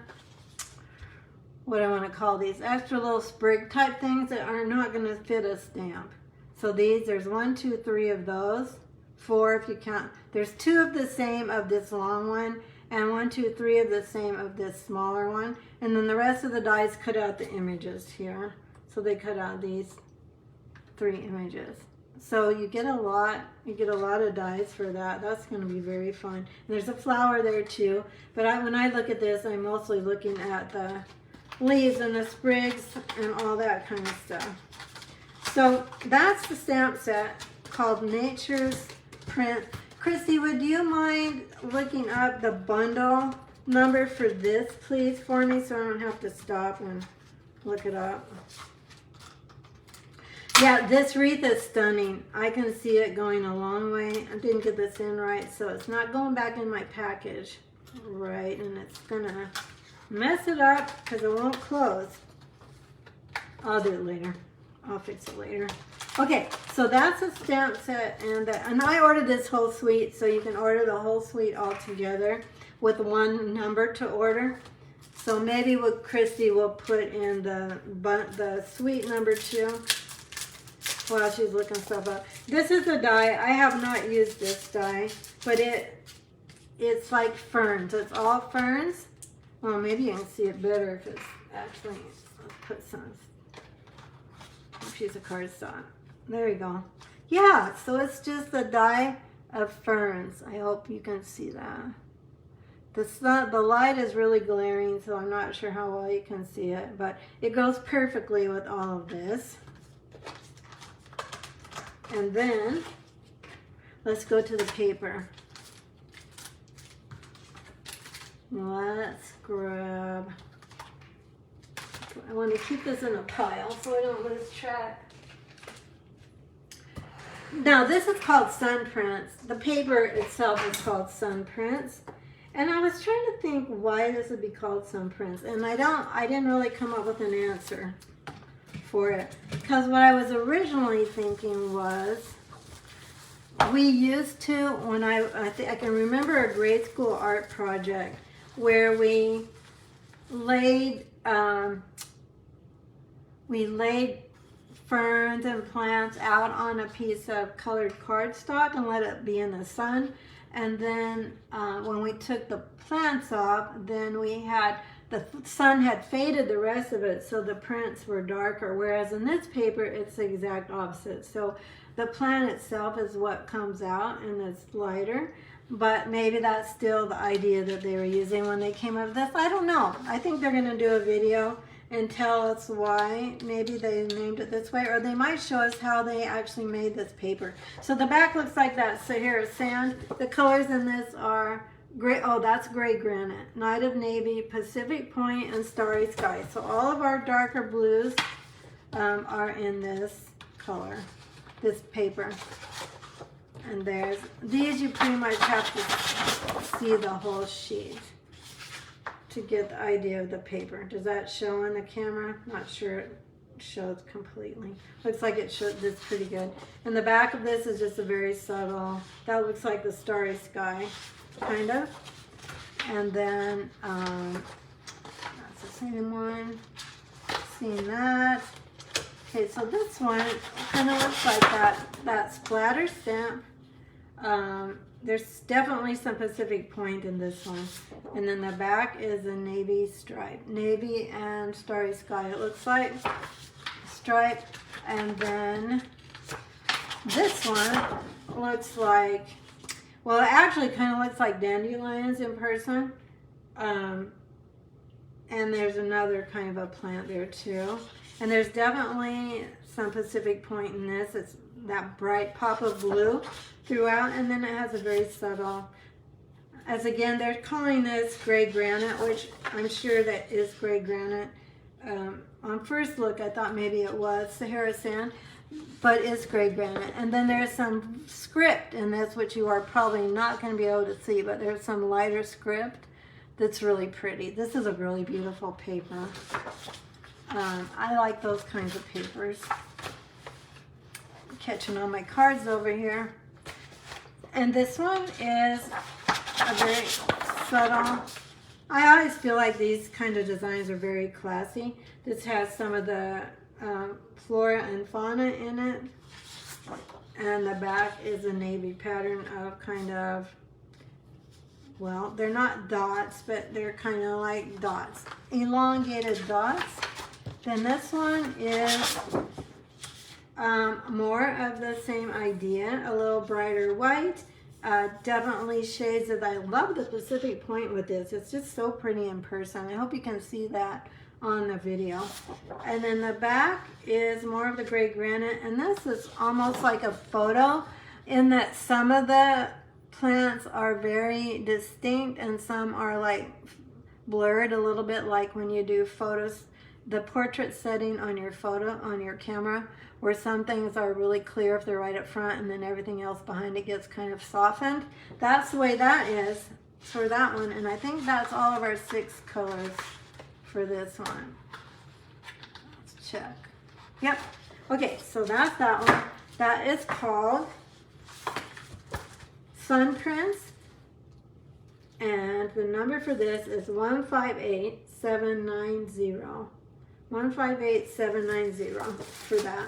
what I want to call these, extra little sprig type things that are not going to fit a stamp. So there's 1, 2, 3 of those, 4 if you count. There's 2 of the same of this long one, and 1, 2, 3 of the same of this smaller one. And then the rest of the dies cut out the images here. So they cut out these 3 images. So you get a lot of dies for that. That's going to be very fun. And there's a flower there too. But when I look at this, I'm mostly looking at the leaves and the sprigs and all that kind of stuff. So that's the stamp set called Nature's Print. Christy, would you mind looking up the bundle number for this, please, for me, so I don't have to stop and look it up? Yeah, this wreath is stunning. I can see it going a long way. I didn't get this in right, so it's not going back in my package right, and it's gonna mess it up because it won't close. I'll do it later. I'll fix it later. Okay, so that's a stamp set, and I ordered this whole suite, so you can order the whole suite all together with one number to order. So maybe what Christy will put in the suite number 2 while she's looking stuff up. This is a die. I have not used this die, but it's like ferns. It's all ferns. Well, maybe you can see it better if it's actually, let's put some piece of cardstock. There you go. Yeah, so it's just a die of ferns. I hope you can see that. The light is really glaring, so I'm not sure how well you can see it, but it goes perfectly with all of this. And then let's go to the paper. Let's grab, I want to keep this in a pile so I don't lose track. Now this is called Sun Prints. The paper itself is called Sun Prints. And I was trying to think why this would be called Sun Prints. And I didn't really come up with an answer for it. Because what I was originally thinking was, we used to, when I can remember a grade school art project where we laid ferns and plants out on a piece of colored cardstock and let it be in the sun. And then when we took the plants off, then the sun had faded the rest of it, so the prints were darker. Whereas in this paper, it's the exact opposite. So the plant itself is what comes out and it's lighter. But maybe that's still the idea that they were using when they came up with this. I don't know. I think they're going to do a video and tell us why maybe they named it this way, or they might show us how they actually made this paper. So the back looks like that. So here is sand. The colors in this are gray. Oh, that's gray granite, night of navy, Pacific Point, and starry sky. So all of our darker blues are in this color, this paper. And there's, these you pretty much have to see the whole sheet to get the idea of the paper. Does that show on the camera? Not sure it shows completely. Looks like it shows this pretty good. And the back of this is just a very subtle, that looks like the starry sky, kind of. And then, that's the same one. Seen that. Okay, so this one kind of looks like that splatter stamp. There's definitely some Pacific Point in this one. And then the back is a navy stripe. Navy and starry sky, it looks like. Stripe. And then this one looks like, well, it actually kind of looks like dandelions in person. And there's another kind of a plant there too. And there's definitely some Pacific Point in this. It's that bright pop of blue throughout, and then it has a very subtle, as again, they're calling this gray granite, which I'm sure that is gray granite. On first look, I thought maybe it was Sahara sand, but it's gray granite. And then there's some script in this, which you are probably not going to be able to see, but there's some lighter script that's really pretty. This is a really beautiful paper. I like those kinds of papers. Catching all my cards over here. And this one is a very subtle. I always feel like these kind of designs are very classy. This has some of the flora and fauna in it. And the back is a navy pattern of kind of, well, they're not dots, but they're kind of like dots. Elongated dots. Then this one is more of the same idea, a little brighter white, definitely shades of, I love the Pacific Point with this. It's just so pretty in person. I hope you can see that on the video. And then the back is more of the gray granite, and this is almost like a photo in that some of the plants are very distinct and some are like blurred a little bit, like when you do photos, the portrait setting on your photo, on your camera, where some things are really clear if they're right up front and then everything else behind it gets kind of softened. That's the way that is for that one. And I think that's all of our 6 colors for this one. Let's check. Yep. Okay, so that's that one. That is called Sun Prince. And the number for this is 158790. 158790 for that.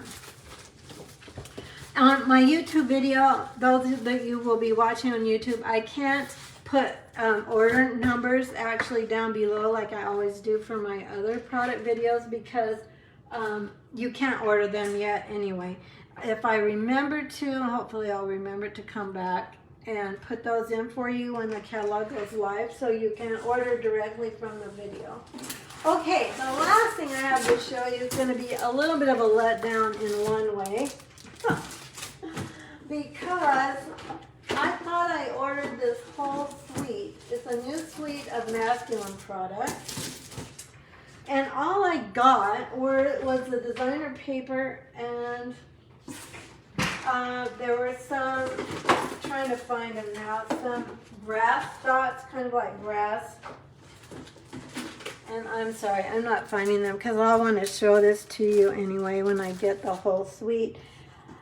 On my YouTube video, those that you will be watching on YouTube, I can't put order numbers actually down below like I always do for my other product videos because you can't order them yet anyway. If I remember to, hopefully I'll remember to come back and put those in for you when the catalog goes live so you can order directly from the video. Okay, the last thing I have to show you is going to be a little bit of a letdown in one way. Because I thought I ordered this whole suite. It's a new suite of masculine products. And all I got was the designer paper and there were some, I'm trying to find them now, some grass dots, kind of like grass. And I'm sorry, I'm not finding them because I want to show this to you anyway when I get the whole suite.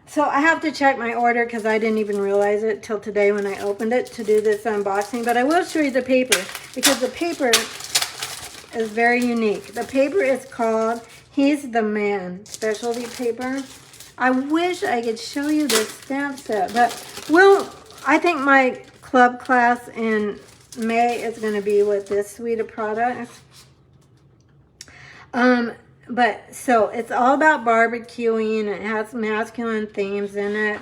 So I have to check my order because I didn't even realize it till today when I opened it to do this unboxing. But I will show you the paper because the paper is very unique. The paper is called He's the Man specialty paper. I wish I could show you this stamp set, but I think my club class in May is going to be with this suite of products. But so it's all about barbecuing. It has masculine themes in it.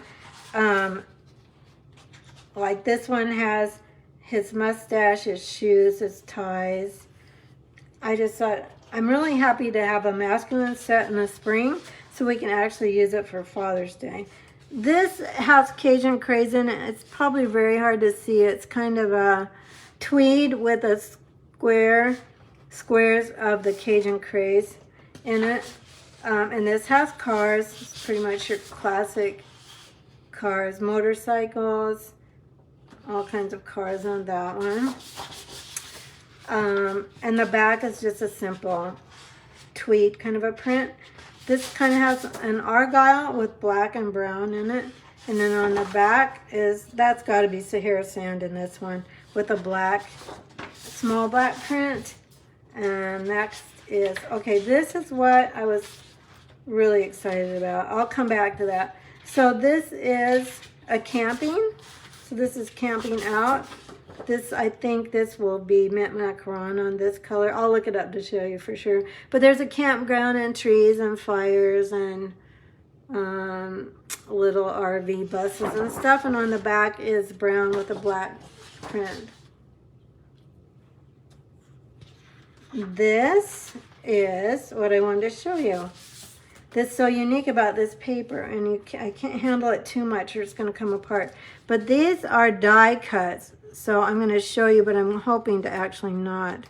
Like this one has his mustache, his shoes, his ties. I just thought, I'm really happy to have a masculine set in the spring so we can actually use it for Father's Day. This has Cajun craze in it. It's probably very hard to see. It's kind of a tweed with a squares of the Cajun craze in it. And this has cars. It's pretty much your classic cars, motorcycles, all kinds of cars on that one. And the back is just a simple tweed kind of a print. This kind of has an argyle with black and brown in it. And then on the back is, that's got to be Sahara sand in this one, with a black, small black print. And next is, okay, this is what I was really excited about. I'll come back to that. So this is a camping. So this is camping out. This, I think this will be mint macaron on this color. I'll look it up to show you for sure. But there's a campground and trees and fires and little RV buses and stuff. And on the back is brown with a black print. This is what I wanted to show you. That's so unique about this paper, and I can't handle it too much or it's going to come apart. But these are die cuts, so I'm going to show you, but I'm hoping to actually not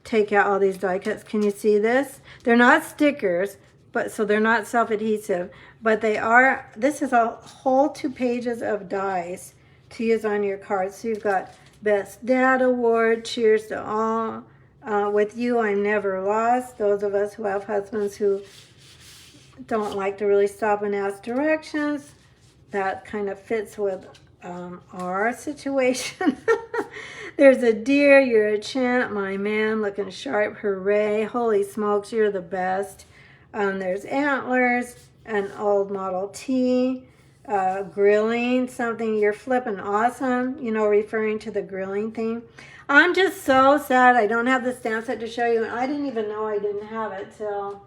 take out all these die cuts. Can you see this? They're not stickers, but so they're not self-adhesive, but they are. This is a whole 2 pages of dies to use on your cards. So you've got Best Dad Award, Cheers to All, With You I'm Never Lost, those of us who have husbands who don't like to really stop and ask directions. That kind of fits with our situation. There's a deer, you're a champ, my man, looking sharp, hooray, holy smokes, you're the best. There's antlers, an old Model T, grilling, something, you're flipping awesome, you know, referring to the grilling thing. I'm just so sad I don't have the stamp set to show you, and I didn't even know I didn't have it till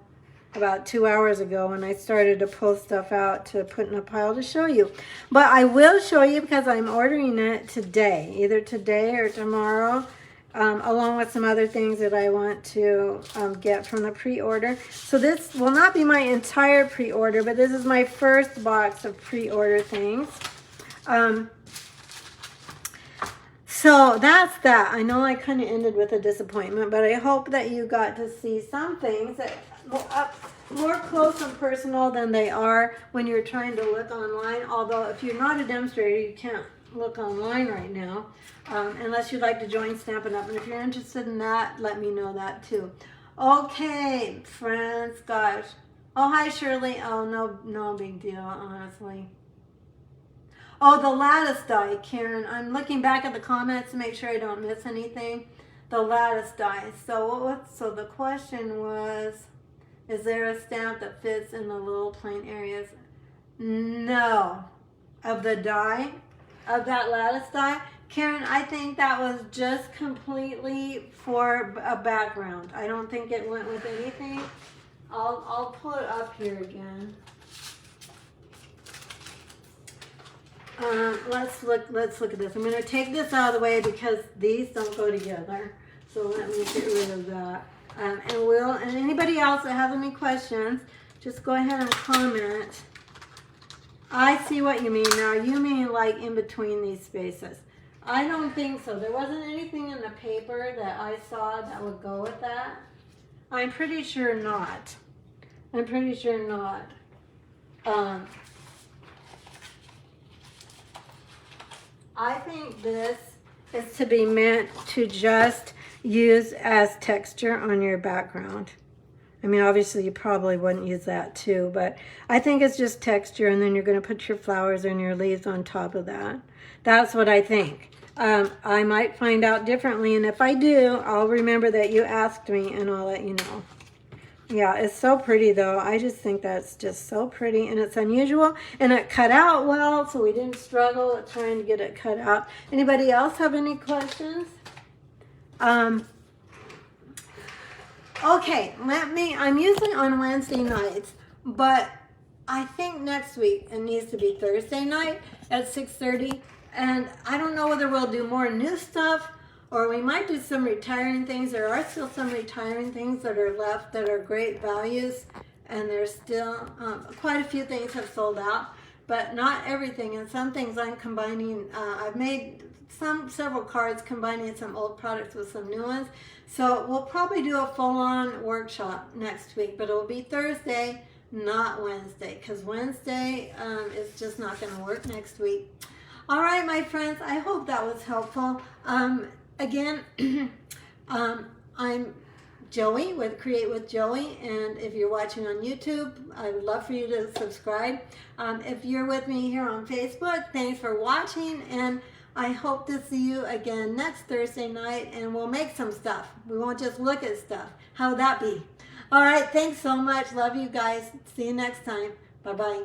about 2 hours ago when I started to pull stuff out to put in a pile to show you. But I will show you because I'm ordering it today, either today or tomorrow, along with some other things that I want to get from the pre-order. So this will not be my entire pre-order, but this is my first box of pre-order things. So that's that. I know I kind of ended with a disappointment, but I hope that you got to see some things that up more close and personal than they are when you're trying to look online. Although if you're not a demonstrator, you can't look online right now, unless you'd like to join Stampin' Up. And if you're interested in that, let me know that too. Okay, friends, gosh. Oh, hi, Shirley. Oh, no big deal, honestly. Oh, the lattice die, Karen. I'm looking back at the comments to make sure I don't miss anything. The lattice die. So the question was, is there a stamp that fits in the little plain areas? No. Of the die, of that lattice die, Karen, I think that was just completely for a background. I don't think it went with anything. I'll pull it up here again. Let's look at this. I'm going to take this out of the way because these don't go together. So let me get rid of that. And anybody else that has any questions, just go ahead and comment. I see what you mean now. You mean like in between these spaces. I don't think so. There wasn't anything in the paper that I saw that would go with that. I'm pretty sure not. I'm pretty sure not. I think this is to be meant to just use as texture on your background. I mean, obviously you probably wouldn't use that too, but I think it's just texture, and then you're going to put your flowers and your leaves on top of that. That's what I think. I might find out differently, and if I do, I'll remember that you asked me and I'll let you know. Yeah, it's so pretty though. I just think that's just so pretty, and it's unusual, and it cut out well, so we didn't struggle at trying to get it cut out. Anybody else have any questions? Okay, I'm usually on Wednesday nights, but I think next week it needs to be Thursday night at 6:30, and I don't know whether we'll do more new stuff or we might do some retiring things. There are still some retiring things that are left that are great values, and there's still quite a few things have sold out, but not everything. And some things I'm combining. I've made several cards combining some old products with some new ones. So we'll probably do a full-on workshop next week, but it'll be Thursday, not Wednesday, because Wednesday is just not going to work next week. All right, my friends, I hope that was helpful. Again, I'm Joey with Create with Joey, and if you're watching on YouTube, I would love for you to subscribe. If you're with me here on Facebook, thanks for watching, and I hope to see you again next Thursday night, and we'll make some stuff. We won't just look at stuff. How would that be? All right, thanks so much. Love you guys. See you next time. Bye-bye.